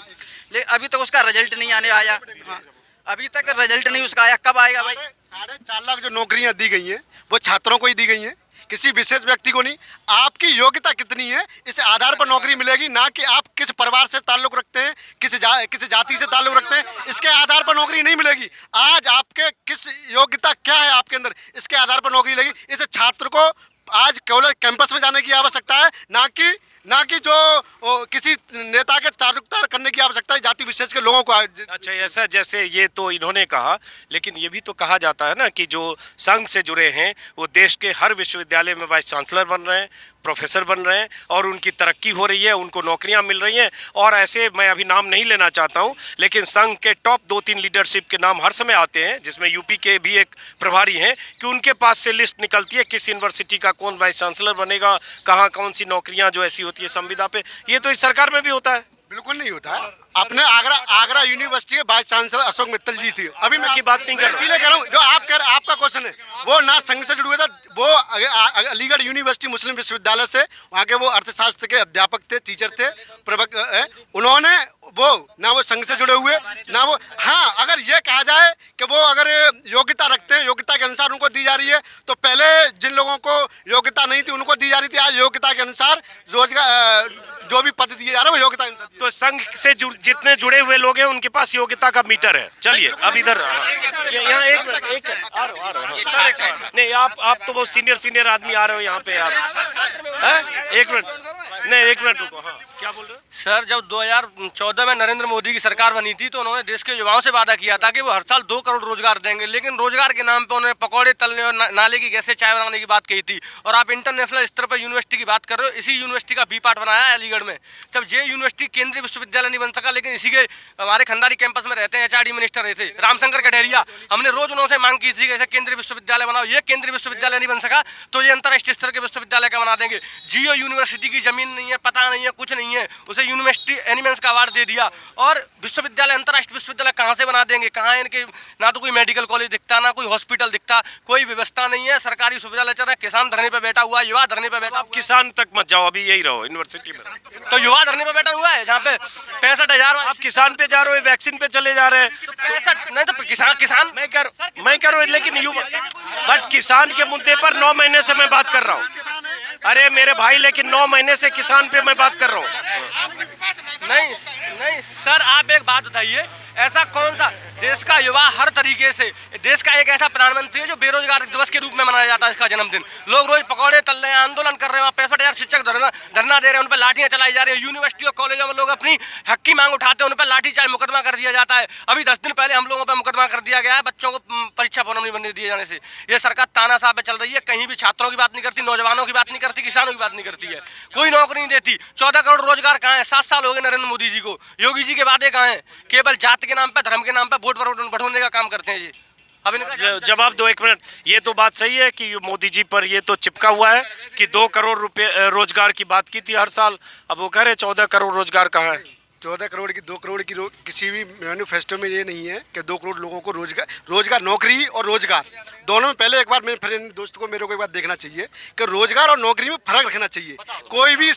लेकिन अभी तक उसका रिजल्ट नहीं आया। हाँ, अभी तक रिजल्ट नहीं उसका आया, कब आएगा भाई? 4.5 लाख जो नौकरियां दी गई हैं वो छात्रों को ही दी गई हैं, किसी विशेष व्यक्ति को नहीं। आपकी योग्यता कितनी है इस आधार पर नौकरी मिलेगी, ना कि आप किस परिवार से ताल्लुक रखते हैं, किस जाति से ताल्लुक रखते हैं, इसके आधार पर नौकरी नहीं मिलेगी। आज आपके किस योग्यता क्या है आपके अंदर, इसके आधार पर नौकरी मिलेगी। इस छात्र को आज केवल कैंपस में जाने की आवश्यकता है, ना कि जो किसी नेता के ताल्लुकदार करने की आवश्यकता है जाति विशेष के लोगों को। अच्छा, ऐसा जैसे ये तो इन्होंने कहा, लेकिन ये भी तो कहा जाता है ना कि जो संघ से जुड़े हैं वो देश के हर विश्वविद्यालय में वाइस चांसलर बन रहे हैं, प्रोफेसर बन रहे हैं और उनकी तरक्की हो रही है, उनको नौकरियां मिल रही हैं। और ऐसे मैं अभी नाम नहीं लेना चाहता हूं, लेकिन संघ के टॉप 2-3 लीडरशिप के नाम हर समय आते हैं, जिसमें यूपी के भी एक प्रभारी हैं, कि उनके पास से लिस्ट निकलती है किस यूनिवर्सिटी का कौन वाइस चांसलर बनेगा, कहाँ कौन सी नौकरियां जो ऐसी होती है संविदा पे। ये तो इस सरकार में भी होता है। बिल्कुल नहीं होता है। अपने आगरा यूनिवर्सिटी के वाइस चांसलर अशोक मित्तल जी थे। अभी मैं की बात नहीं कर रहा हूँ, जो आपका क्वेश्चन है वो ना संघ से जुड़े था, वो अलीगढ़ यूनिवर्सिटी मुस्लिम विश्वविद्यालय से, वहाँ के वो अर्थशास्त्र के अध्यापक थे, टीचर थे, उन्होंने वो ना वो संघ से जुड़े हुए ना वो। हाँ, अगर ये कहा जाए कि वो अगर योग्यता रखते हैं, योग्यता के अनुसार उनको दी जा रही है, तो पहले जिन लोगों को योग्यता नहीं थी उनको दी जा रही थी, आज योग्यता के अनुसार रोजगार जो भी पद दिए जा रहे हैं वो योग्यता के अनुसार। तो संघ से जितने जुड़े हुए लोग हैं उनके पास योग्यता का मीटर है। चलिए अब इधर यहाँ एक नहीं, आप तो बहुत सीनियर आदमी आ रहे हो यहाँ पे। आप एक मिनट रुको। हाँ, क्या बोल रहे हो सर? जब 2014 में नरेंद्र मोदी की सरकार बनी थी तो उन्होंने देश के युवाओं से वादा किया था कि वो हर साल 2 करोड़ रोजगार देंगे, लेकिन रोजगार के नाम पे उन्होंने पकौड़े तलने और नाले की गैस से चाय बनाने की बात कही थी। और आप इंटरनेशनल स्तर पर यूनिवर्सिटी की बात कर रहे हो, इसी यूनिवर्सिटी का बी पार्ट बनाया है अलीगढ़ में। जब ये यूनिवर्सिटी केंद्रीय विश्वविद्यालय नहीं बन सका, लेकिन इसी के हमारे खंडारी कैंपस में रहते हैं HRD मिनिस्टर रहे थे रामशंकर कटेरिया, हमने रोज उन्होंने मांग की थी कि केंद्रीय विश्वविद्यालय बनाओ। ये केंद्रीय विश्वविद्यालय नहीं बन सका तो ये अंतर्राष्ट्रीय स्तर के विश्वविद्यालय का बना देंगे। जियो यूनिवर्सिटी की जमीन नहीं है, पता नहीं है, कुछ नहीं है, उसे यूनिवर्सिटी एनिमेंस का अवार्ड दे दिया। और विश्वविद्यालय अंतर्राष्ट्रीय विश्वविद्यालय कहाँ से बना देंगे? कहाँ है इनके? ना तो कोई मेडिकल कॉलेज दिखता, ना कोई हॉस्पिटल दिखता, कोई व्यवस्था नहीं है। सरकारी विश्वविद्यालय चल रहा है, किसान धरने पे बैठा हुआ है, युवा धरने पे बैठा। किसान तक मत जाओ, अभी यही रहो यूनिवर्सिटी में। तो युवा धरने पे बैठा हुआ है जहाँ पे 65,000। आप किसान पे जा रहे हो, वैक्सीन पे चले जा रहे हैं। 65 नहीं तो किसान मैं करो, लेकिन युवा बट किसान के मुद्दे पर 9 महीने से मैं बात कर रहा हूँ। अरे मेरे भाई, लेकिन 9 महीने से किसान पे मैं बात कर रहा हूँ। नहीं सर, आप एक बात बताइए, ऐसा कौन सा देश का युवा हर तरीके से, देश का एक ऐसा प्रधानमंत्री है जो बेरोजगार दिवस के रूप में मनाया जाता है इसका जन्मदिन। लोग रोज पकौड़े तल रहे हैं, आंदोलन कर रहे हैं, 65,000 शिक्षक धरना दे रहे हैं, उन पर लाठियां चलाई जा रही है। यूनिवर्सिटी और कॉलेजों में लोग अपनी हक की मांग उठाते हैं, उन पर लाठीचार्ज मुकदमा कर दिया जाता है। अभी 10 दिन पहले हम लोगों पर मुकदमा कर दिया गया है बच्चों को परीक्षा फॉर्म नहीं बनने दिए जाने से। ये सरकार तानाशाह पे चल रही है, कहीं भी छात्रों की बात नहीं करती, नौजवानों की बात नहीं करती, किसानों की बात नहीं करती है, कोई नौकरी नहीं देती। 14 करोड़ रोजगार कहाँ है? 7 साल हो गए नरेंद्र मोदी जी को, योगी जी के वादे कहाँ हैं? केवल जाति के नाम पे, धर्म के नाम पे वोट बढ़ाने का काम करते हैं जी। अब इनका जवाब दो, 1 मिनट। ये तो बात सही है कि मोदी जी पर ये तो चिपका हुआ है कि 2 करोड़ रुपए रोजगार की बात की थी हर साल, अब वो कह रहे 14 करोड़ रोजगार कहाँ है? 14 करोड़ की 2 करोड़ की किसी भी मैनिफेस्टो में ये नहीं है कि 2 करोड़ लोगों को रोजगार नौकरी और रोजगार दोनों में पहले एक बार मेरे फ्रेंड दोस्त को मेरे को एक बार देखना चाहिए कि रोजगार और नौकरी में फर्क रखना चाहिए। कोई भी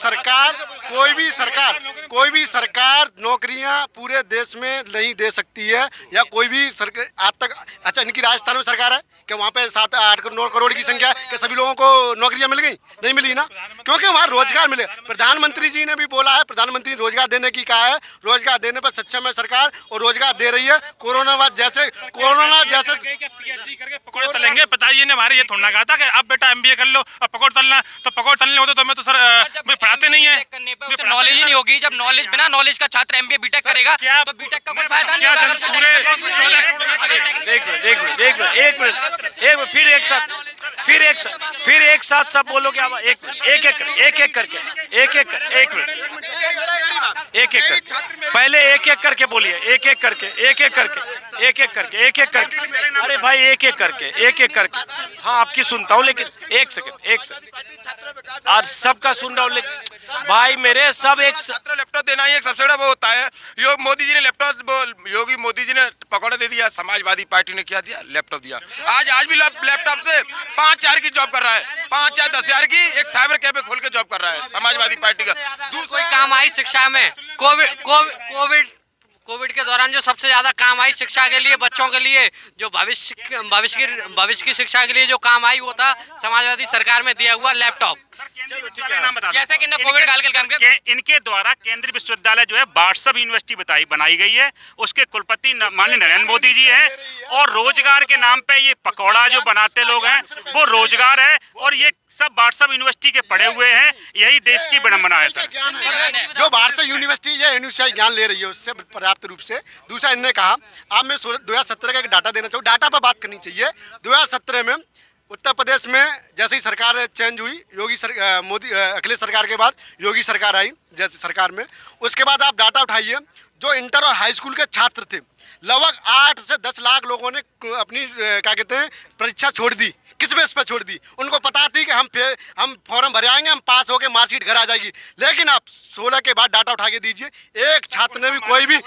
सरकार नौकरियां पूरे देश में नहीं दे सकती है, या कोई भी सरकार आज तक। अच्छा, इनकी राजस्थान में सरकार है कि वहाँ पे 7, 8, 9 करोड़ की संख्या कि सभी लोगों को नौकरियां मिल गई? नहीं मिली ना, क्योंकि वहाँ रोजगार मिले। प्रधानमंत्री जी ने भी बोला है, प्रधानमंत्री रोजगार देने की कहा है, रोजगार देने पर सक्षम है सरकार और रोजगार दे रही है। कोरोना जैसे पीएचडी करके पकौड़े तलेंगे, पिताजी ने हमारे ये थोड़ा ना कहा था कि अब बेटा MBA कर लो और पकौड़े तलना, तो पकौड़े तलने होते तो मैं तो सर पढ़ाते नहीं है, नॉलेज ही नहीं होगी। जब नॉलेज, बिना नॉलेज का छात्र MBA BTech करेगा तो BTech का कोई फायदा नहीं होगा। फिर एक साथ सब बोलोगे, एक करके पहले एक करके बोलिए, एक करके। अरे भाई एक करके हाँ आपकी सुनता हूँ, लेकिन एक सेकंड आज सबका सुन रहा हूँ, लेकिन भाई मेरे सब एक लैपटॉप देना ही एक सबसे बड़ा वो होता है। मोदी जी ने लैपटॉप, योगी मोदी जी ने पकौड़े दे दिया, समाजवादी पार्टी ने क्या दिया? लैपटॉप दिया। आज भी लैपटॉप से 5,000 की जॉब कर रहा है, 5 या 10,000 की एक साइबर कैफे खोल के जॉब कर रहा है समाजवादी पार्टी का। कोई काम आई शिक्षा में? कोविड के दौरान जो सबसे ज्यादा काम आई शिक्षा के लिए, बच्चों के लिए, जो भविष्य की शिक्षा के लिए जो काम आई, वो था समाजवादी सरकार में दिया हुआ लैपटॉप। जैसे कि कोविड काल के काम इनके द्वारा केंद्रीय विश्वविद्यालय जो है व्हाट्सएप यूनिवर्सिटी बनाई गई है, उसके कुलपति माननीय नरेंद्र मोदी जी हैं, और रोजगार के नाम पे ये पकौड़ा जो बनाते लोग हैं वो रोजगार है, और ये सब व्हाट्सएप यूनिवर्सिटी के पढ़े हुए हैं। यही देश की विडंबना है सर। जो व्हाट्सएप यूनिवर्सिटी ज्ञान ले रही है उससे पर्याप्त रूप से। दूसरा, इन्होंने कहा अब मैं 2017 का एक डाटा देना चाहूँ, डाटा पर बात करनी चाहिए। 2017 में उत्तर प्रदेश में जैसे ही सरकार चेंज हुई, अखिलेश सरकार के बाद योगी सरकार आई जैसे सरकार में, उसके बाद आप डाटा उठाइए, जो इंटर और हाई स्कूल के छात्र थे लगभग 8 से 10 लाख लोगों ने अपनी क्या कहते हैं परीक्षा छोड़ दी। किस बेस पर छोड़ दी? उनको पता थी कि हम फॉर्म भर आएंगे, हम पास होके मार्कशीट घर आ जाएगी। लेकिन आप 16 के बाद डाटा उठा के दीजिए, एक छात्र ने भी कोई भी नहीं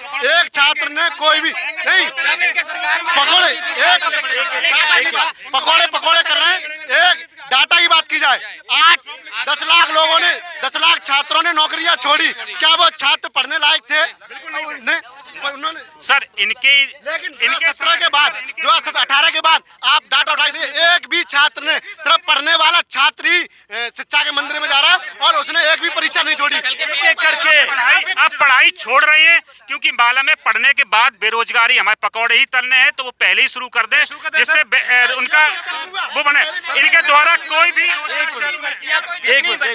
पकौड़े कर रहे हैं। एक डाटा की बात की जाए, 8-10 लाख लोगों ने 10 लाख छात्रों ने नौकरियां छोड़ी। क्या वो छात्र पढ़ने लायक थे? उन्होंने सर लेकिन 2017 के बाद 2018 के बाद आप डाटा उठा दिए, एक भी छात्र ने, सिर्फ पढ़ने वाला छात्र ही शिक्षा के मंदिर में जा रहा है और उसने एक भी परीक्षा नहीं छोड़ी। आप पढ़ाई छोड़ रहे हैं क्योंकि माला में पढ़ने के बाद बेरोजगारी, हमारे पकौड़े ही तलने हैं तो वो पहले ही शुरू कर दें, जिससे उनका वो बने। इनके द्वारा कोई भी एक मिनट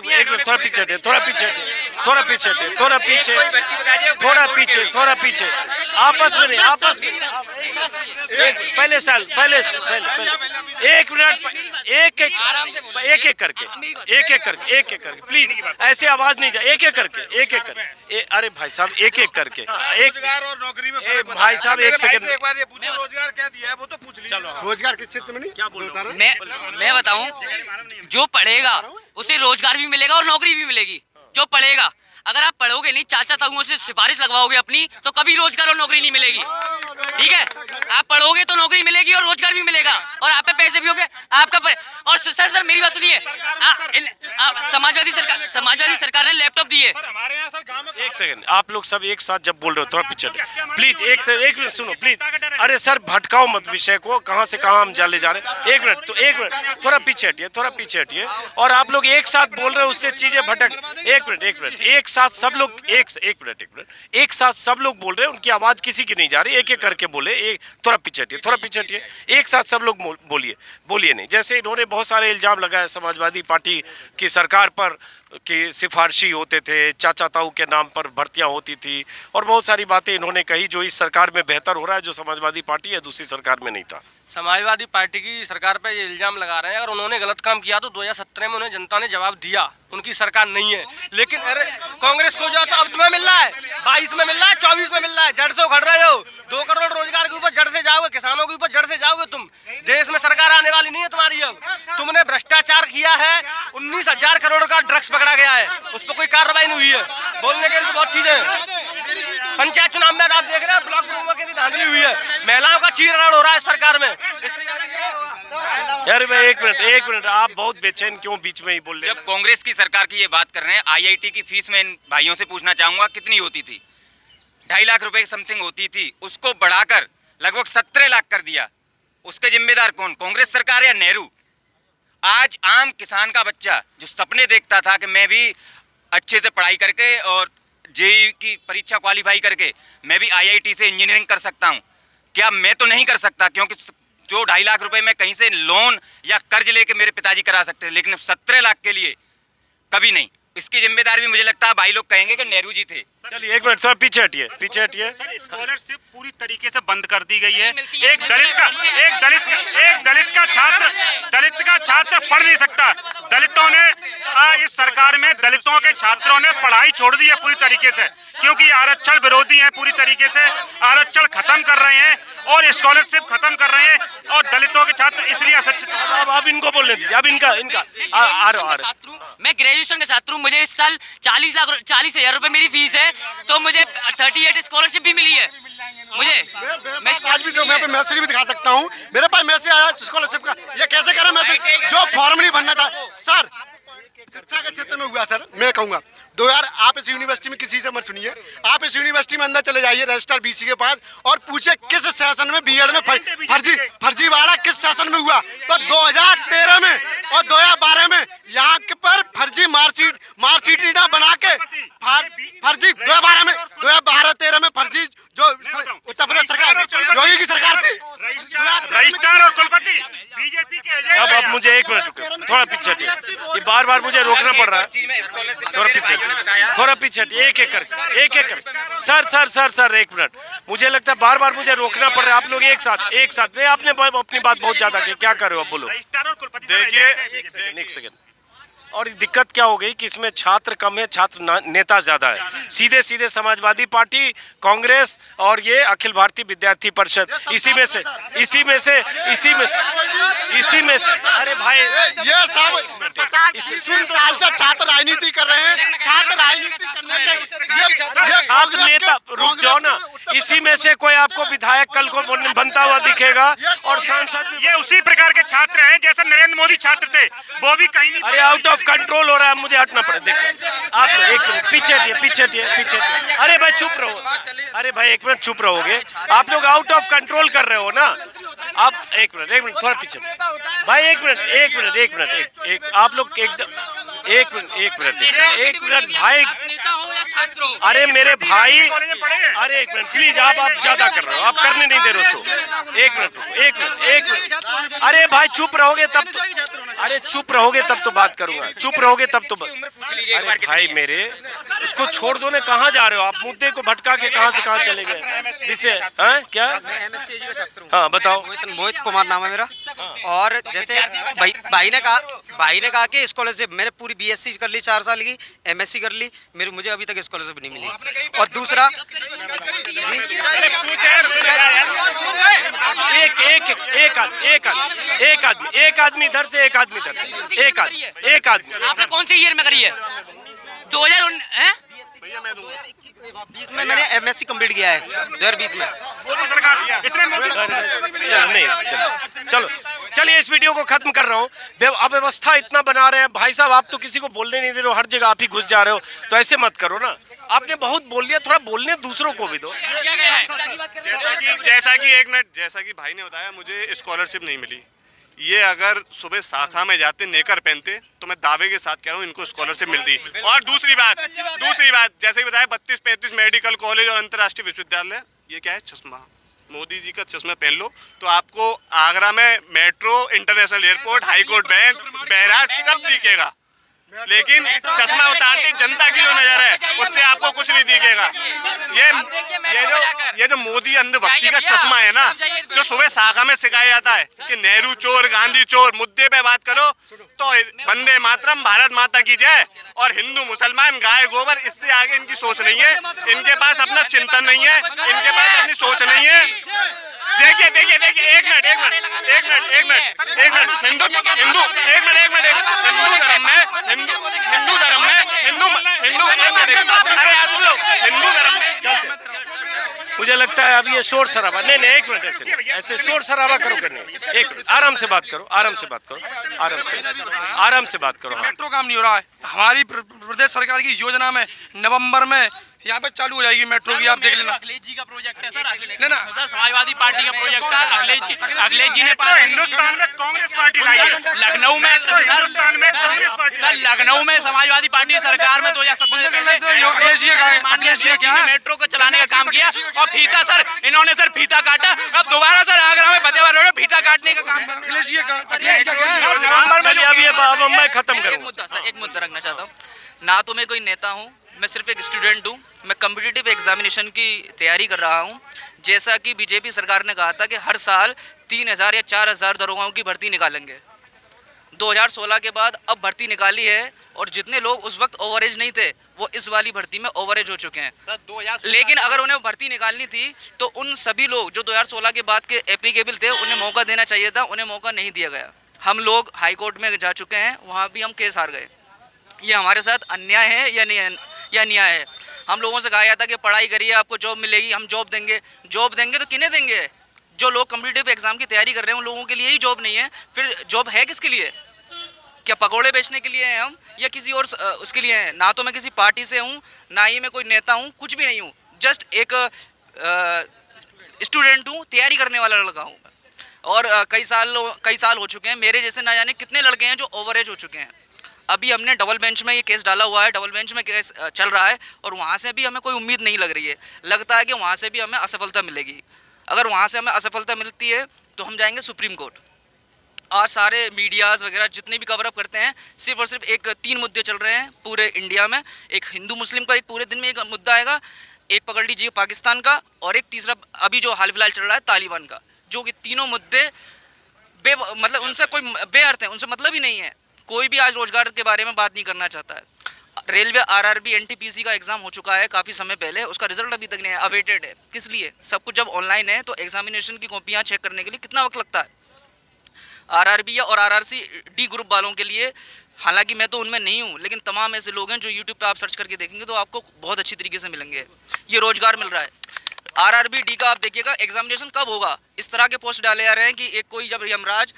थोड़ा पीछे आपस में पहले एक मिनट एक करके प्लीज, ऐसे आवाज नहीं जाए। एक करके अरे भाई साहब एक करके भाई साहब एक सेकंड, एक बार ये पूछो रोजगार क्या दिया है वो तो पूछ लीजिए। रोजगार किस क्षेत्र में नहीं क्या बोलता रहा? मैं बताऊं, जो पढ़ेगा उसे रोजगार भी मिलेगा और नौकरी भी मिलेगी। जो पढ़ेगा, अगर आप पढ़ोगे नहीं, चाचा ताऊओं से सिफारिश लगवाओगे अपनी, तो कभी रोजगार और नौकरी नहीं मिलेगी। ठीक है, आप पढ़ोगे तो नौकरी मिलेगी और रोजगार भी मिलेगा। और आप पे पैसे भी हो गए आपका और सर मेरी बात सुनिए, समाजवादी सरकार ने लैपटॉप दिए। एक सेकंड, आप लोग सब एक साथ जब बोल रहे हो थोड़ा पीछे प्लीज, एक मिनट सुनो प्लीज। अरे सर भटकाओ मत विषय को, कहाँ से कहाँ हम ले जा रहे हैं। एक मिनट थोड़ा पीछे हटिए और आप लोग एक साथ बोल रहे हो, उससे चीजें भटक। एक मिनट एक साथ सब लोग एक साथ सब लोग बोल रहे हैं, उनकी आवाज किसी की नहीं जा रही, एक एक करके बोले। थोड़ा पीछे हटिए, एक साथ सब लोग बोलिए नहीं। जैसे इन्होंने बहुत सारे इल्जाम लगाए समाजवादी पार्टी की सरकार पर कि सिफारशी होते थे, चाचा ताऊ के नाम पर भर्तियां होती थी और बहुत सारी बातें इन्होंने कही जो इस सरकार में बेहतर हो रहा है, जो समाजवादी पार्टी है दूसरी सरकार में नहीं था। समाजवादी पार्टी की सरकार पे ये इल्जाम लगा रहे हैं, अगर उन्होंने गलत काम किया तो 2017 में उन्हें जनता ने जवाब दिया, उनकी सरकार नहीं है। लेकिन अरे कांग्रेस को जो अब तुम्हें मिल रहा है, 22 में मिल रहा है, 24 में मिल रहा है, जड़ से उखड़ रहे हो। 2 करोड़ रोजगार के ऊपर जड़ से जाओगे, किसानों के ऊपर जड़ से जाओगे तुम। देश में सरकार आने वाली नहीं है तुम्हारी। अब तुमने भ्रष्टाचार किया है, 19,000 करोड़ का ड्रग्स पकड़ा गया है, उस पर कोई कार्रवाई नहीं हुई है। बोलने के लिए बहुत चीजें। पंचायत चुनाव में आप देख रहे हैं ब्लॉक प्रमुखों की धांधली हुई है, महिलाओं का चीरहरण हो रहा है सरकार में। यार एक मिनट आप बहुत बेचैन क्यों बीच में ही बोल रहे हैं? जब कांग्रेस की सरकार की ये बात कर रहे हैं, आईआईटी की फीस में इन भाइयों से पूछना चाहूंगा कितनी होती थी? 2.5 लाख रुपए समथिंग होती थी, उसको बढ़ाकर लगभग 17 लाख कर दिया। उसके जिम्मेदार कौन? कांग्रेस सरकार या नेहरू? आज आम किसान का बच्चा जो सपने देखता था कि मैं भी अच्छे से पढ़ाई करके और जेईई की परीक्षा क्वालिफाई करके मैं भी आईआईटी से इंजीनियरिंग कर सकता हूं, क्या मैं तो नहीं कर सकता? क्योंकि जो 2.5 लाख रुपए में कहीं से लोन या कर्ज लेके मेरे पिताजी करा सकते हैं, लेकिन 17 लाख के लिए कभी नहीं। इसकी जिम्मेदारी भी मुझे लगता है भाई लोग कहेंगे कि नेहरू जी थे। चलिए एक मिनट थोड़ा पीछे हटिए। स्कॉलरशिप पूरी तरीके से बंद कर दी गई है। एक दलित का छात्र पढ़ नहीं सकता। दलितों ने इस सरकार में दलितों के छात्रों ने पढ़ाई छोड़ दी है पूरी तरीके से, क्योंकि आरक्षण विरोधी हैं, पूरी तरीके से आरक्षण खत्म कर रहे हैं और स्कॉलरशिप खत्म कर रहे हैं और दलितों के छात्र इसलिए अशिक्षित। अब इनको बोलने दीजिए, अब इनका मैं ग्रेजुएशन का छात्र हूँ, मुझे इस साल 40,000 रुपए मेरी फीस है, तो मुझे 38 स्कॉलरशिप भी मिली है। मैं आज भी मैं मैसेज भी दिखा सकता हूँ, मेरे पास मैसेज आया स्कॉलरशिप का। ये कैसे करें मैसेज? जो फॉर्म नहीं भरना था सर, शिक्षा के क्षेत्र में हुआ सर। मैं कहूँगा 2000 आप इस यूनिवर्सिटी में किसी से मत सुनिए, आप इस यूनिवर्सिटी में अंदर चले जाइए रजिस्ट्रार बीसी के पास और पूछे किस सेशन में बीएड में फर्जीवाड़ा किस सेशन में हुआ। तो 2013 में और 2012 में यहाँ के पर फर्जी मार्कशीट बना के फर्जी 2012-13 में फर्जी जो उत्तर प्रदेश सरकार योगी की सरकार थी, रजिस्ट्रार और कुलपति बीजेपी के। अब मुझे एक मिनट थोड़ा पीछे हटिए, ये बार मुझे रोकना पड़ रहा है। थोड़ा पीछे एक एक करके सर एक मिनट, मुझे लगता है बार मुझे रोकना पड़ रहा है। आप लोग एक साथ नहीं, आपने अपनी बात बहुत ज्यादा की, क्या कर रहे हो आप बोलो। देखिए एक सेकंड। और दिक्कत क्या हो गई कि इसमें छात्र कम है, छात्र नेता ज्यादा है। सीधे समाजवादी पार्टी, कांग्रेस और ये अखिल भारतीय विद्यार्थी परिषद, इसी में से अरे भाई ये सब 50 साल से छात्र राजनीति कर रहे हैं। छात्र राजनीति करने के छात्र नेता, रुक जाओ ना, इसी में से कोई आपको विधायक कल को बनता हुआ दिखेगा और सांसद। ये उसी प्रकार के छात्र हैं जैसे नरेंद्र मोदी छात्र थे, वो भी कहीं नहीं। अरे आउट ऑफ कंट्रोल हो रहा है, मुझे हटना पड़े। देखो आप एक पीछे हटिए। अरे भाई चुप रहो, अरे भाई एक मिनट चुप रहोगे? आप लोग आउट ऑफ कंट्रोल कर रहे हो ना। आप एक मिनट थोड़ा पीछे भाई, एक मिनट आप लोग एक मिनट भाई। अरे मेरे भाई, अरे एक मिनट प्लीज, आप ज्यादा कर रहे हो, आप करने नहीं दे रहे हो। एक मिनट अरे भाई चुप रहोगे तब तो बात करूंगा, चुप रहोगे तब तो। अरे भाई मेरे, उसको छोड़ दो ना, कहाँ जा रहे हो आप? मुद्दे को भटका के कहाँ से कहाँ चले गए जिसे क्या? हाँ बताओ। मोहित कुमार नाम है मेरा। और जैसे भाई ने कहा कि स्कॉलरशिप, मैंने पूरी बीएससी कर ली 4 साल की, एमएससी कर ली, मुझे अभी तक स्कॉलरशिप नहीं मिली। और दूसरा एक आदमी इधर से, एक आदमी इधर से, एक आदमी। आपने कौन से ईयर में करी है? 2020 में मैंने एमएससी कंप्लीट किया है, 2020 में। चल नहीं चलो चलिए इस वीडियो को खत्म कर रहा हूँ। अव्यवस्था इतना बना रहे हैं भाई साहब, आप तो किसी को बोलने नहीं दे रहे हो, हर जगह आप ही घुस जा रहे हो, तो ऐसे मत करो ना। आपने बहुत बोल दिया, थोड़ा बोलने दूसरों को भी दो। जैसा कि एक मिनट, जैसा कि भाई ने बताया, मुझे स्कॉलरशिप नहीं मिली। ये अगर सुबह शाखा में जाते नेकर पहनते तो मैं दावे के साथ कह रहा हूँ इनको स्कॉलरशिप मिलती। और दूसरी बात जैसे कि बताया 32-35 मेडिकल कॉलेज और अंतर्राष्ट्रीय विश्वविद्यालय, ये क्या है? चश्मा। मोदी जी का चश्मा पहन लो तो आपको आगरा में metro, international airport, high court bench, barrage सब दिखेगा, लेकिन चश्मा उतारती जनता की जो नजर है उससे आपको कुछ नहीं दिखेगा। ये जो मोदी अंधभक्ति का चश्मा है ना, जो सुबह शाखा में सिखाया जाता है कि नेहरू चोर, गांधी चोर, मुद्दे पे बात करो तो वंदे मातरम, भारत माता की जय, और हिंदू मुसलमान गाय गोबर, इससे आगे इनकी सोच नहीं है। इनके पास अपना चिंतन नहीं है, इनके पास अपनी सोच नहीं है। देखिए एक मिनट हिंदू धर्म में मुझे लगता है अब ये शोर शराबा नहीं, एक मिनट, ऐसे शोर शराबा करोगे नहीं। एक मिनट, आराम से बात करो। मेट्रो काम नहीं हो रहा है। हमारी प्रदेश सरकार की योजना में नवंबर में यहाँ पे चालू हो जाएगी मेट्रो की, आप देख लेना। अखिलेश जी का प्रोजेक्ट है सर, सर समाजवादी पार्टी का प्रोजेक्ट था। अखिलेश जी ने हिंदुस्तान में कांग्रेस पार्टी लाई है। लखनऊ में सर, लखनऊ में समाजवादी पार्टी सरकार में 2017 में मेट्रो को चलाने का काम किया, और फीता सर इन्होंने फीता काटा। अब दोबारा सर आगरा में फतेहबाद रोड में फीता काटने का काम अखिलेश जी का चलिए अब ये मैं खत्म करूँ। एक मुद्दा रखना चाहता हूँ। ना तो मैं कोई नेता हूँ, मैं सिर्फ एक स्टूडेंट हूँ। मैं कॉम्पिटिटिव एग्जामिनेशन की तैयारी कर रहा हूँ। जैसा कि बीजेपी सरकार ने कहा था कि हर साल 3000 या 4000 दरोगाओं की भर्ती निकालेंगे। 2016 के बाद अब भर्ती निकाली है, और जितने लोग उस वक्त ओवरेज नहीं थे वो इस वाली भर्ती में ओवरेज हो चुके हैं। लेकिन अगर उन्हें भर्ती निकालनी थी तो उन सभी लोग जो 2016 के बाद के एप्लीकेबल थे उन्हें मौका देना चाहिए था, उन्हें मौका नहीं दिया गया। हम लोग हाई कोर्ट में जा चुके हैं, वहाँ भी हम केस हार गए। ये हमारे साथ अन्याय है या न्याय है? हम लोगों से कहा जाता कि पढ़ाई करिए, आपको जॉब मिलेगी, हम जॉब देंगे तो किन्हें देंगे? जो लोग कॉम्पिटिटिव एग्जाम की तैयारी कर रहे हैं उन लोगों के लिए ही जॉब नहीं है। फिर जॉब है किसके लिए? क्या पकौड़े बेचने के लिए हैं हम, या किसी और उसके लिए हैं? ना तो मैं किसी पार्टी से हूँ, ना ही मैं कोई नेता हूँ, कुछ भी नहीं हूँ। जस्ट एक स्टूडेंट हूँ, तैयारी करने वाला लड़का हूँ। और कई साल हो चुके हैं, मेरे जैसे ना जाने कितने लड़के हैं जो ओवरेज हो चुके हैं। अभी हमने डबल बेंच में ये केस डाला हुआ है, डबल बेंच में केस चल रहा है, और वहाँ से भी हमें कोई उम्मीद नहीं लग रही है। लगता है कि वहाँ से भी हमें असफलता मिलेगी। अगर वहाँ से हमें असफलता मिलती है तो हम जाएंगे सुप्रीम कोर्ट। और सारे मीडियाज़ वगैरह जितने भी कवरअप करते हैं, सिर्फ और सिर्फ एक 3 मुद्दे चल रहे हैं पूरे इंडिया में। एक हिंदू मुस्लिम का एक पूरे दिन में एक मुद्दा आएगा, एक पकड़ लीजिए पाकिस्तान का, और एक तीसरा अभी जो हाल फिलहाल चल रहा है तालिबान का। जो कि तीनों मुद्दे मतलब उनसे कोई बेअर्थ है, उनसे मतलब ही नहीं है। कोई भी आज रोजगार के बारे में बात नहीं करना चाहता है। रेलवे आरआरबी एनटीपीसी का एग्जाम हो चुका है काफ़ी समय पहले, उसका रिजल्ट अभी तक नहीं है, अवेटेड है। किस लिए? सब कुछ जब ऑनलाइन है तो एग्जामिनेशन की कॉपियाँ चेक करने के लिए कितना वक्त लगता है? आरआरबी और आरआरसी डी ग्रुप वालों के लिए, हालांकि मैं तो उनमें नहीं हूँ, लेकिन तमाम ऐसे लोग हैं जो यूट्यूब पे आप सर्च करके देखेंगे तो आपको बहुत अच्छी तरीके से मिलेंगे। ये रोजगार मिल रहा है। आरआरबी डी का आप देखिएगा एग्जामिनेशन कब होगा। इस तरह के पोस्ट डाले जा रहे हैं कि एक कोई जब यमराज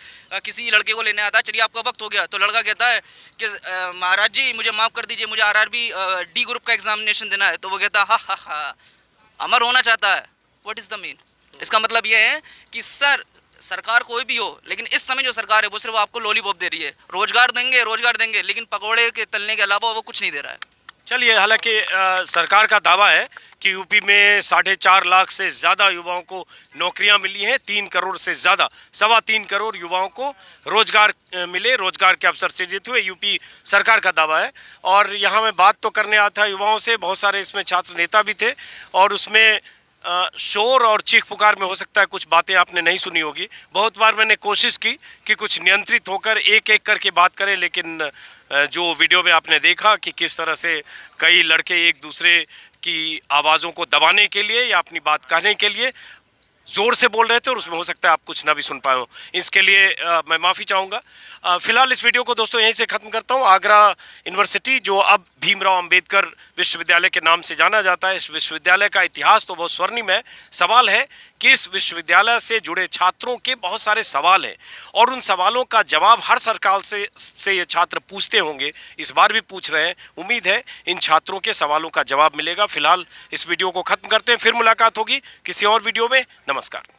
किसी लड़के को लेने आता है, चलिए आपका वक्त हो गया, तो लड़का कहता है कि महाराज जी मुझे माफ़ कर दीजिए, मुझे आरआरबी डी ग्रुप का एग्जामिनेशन देना है। तो वो कहता है हा अमर होना चाहता है। What is the mean? इसका मतलब ये है कि सरकार कोई भी हो, लेकिन इस समय जो सरकार है वो सिर्फ आपको लॉलीपॉप दे रही है। रोजगार देंगे, लेकिन पकौड़े के तलने के अलावा वो कुछ नहीं दे रहा है। चलिए, हालांकि सरकार का दावा है कि यूपी में 4.5 लाख से ज़्यादा युवाओं को नौकरियां मिली हैं। 3 करोड़ से ज़्यादा, 3.25 करोड़ युवाओं को रोजगार मिले, रोजगार के अवसर सृजित हुए, यूपी सरकार का दावा है। और यहाँ मैं बात तो करने आया था युवाओं से, बहुत सारे इसमें छात्र नेता भी थे, और उसमें शोर और चीख पुकार में हो सकता है कुछ बातें आपने नहीं सुनी होगी। बहुत बार मैंने कोशिश की कि कुछ नियंत्रित होकर एक एक करके बात करें, लेकिन जो वीडियो में आपने देखा कि किस तरह से कई लड़के एक दूसरे की आवाज़ों को दबाने के लिए या अपनी बात कहने के लिए ज़ोर से बोल रहे थे और उसमें हो सकता है आप कुछ ना भी सुन पाए हो। इसके लिए मैं माफ़ी चाहूँगा। फिलहाल इस वीडियो को दोस्तों यहीं से ख़त्म करता हूँ। आगरा यूनिवर्सिटी जो अब भीमराव अंबेडकर विश्वविद्यालय के नाम से जाना जाता है, इस विश्वविद्यालय का इतिहास तो बहुत स्वर्णिम है। सवाल है कि इस विश्वविद्यालय से जुड़े छात्रों के बहुत सारे सवाल हैं और उन सवालों का जवाब हर सरकार से ये छात्र पूछते होंगे, इस बार भी पूछ रहे हैं। उम्मीद है इन छात्रों के सवालों का जवाब मिलेगा। फिलहाल इस वीडियो को ख़त्म करते हैं, फिर मुलाकात होगी किसी और वीडियो में। नमस्कार।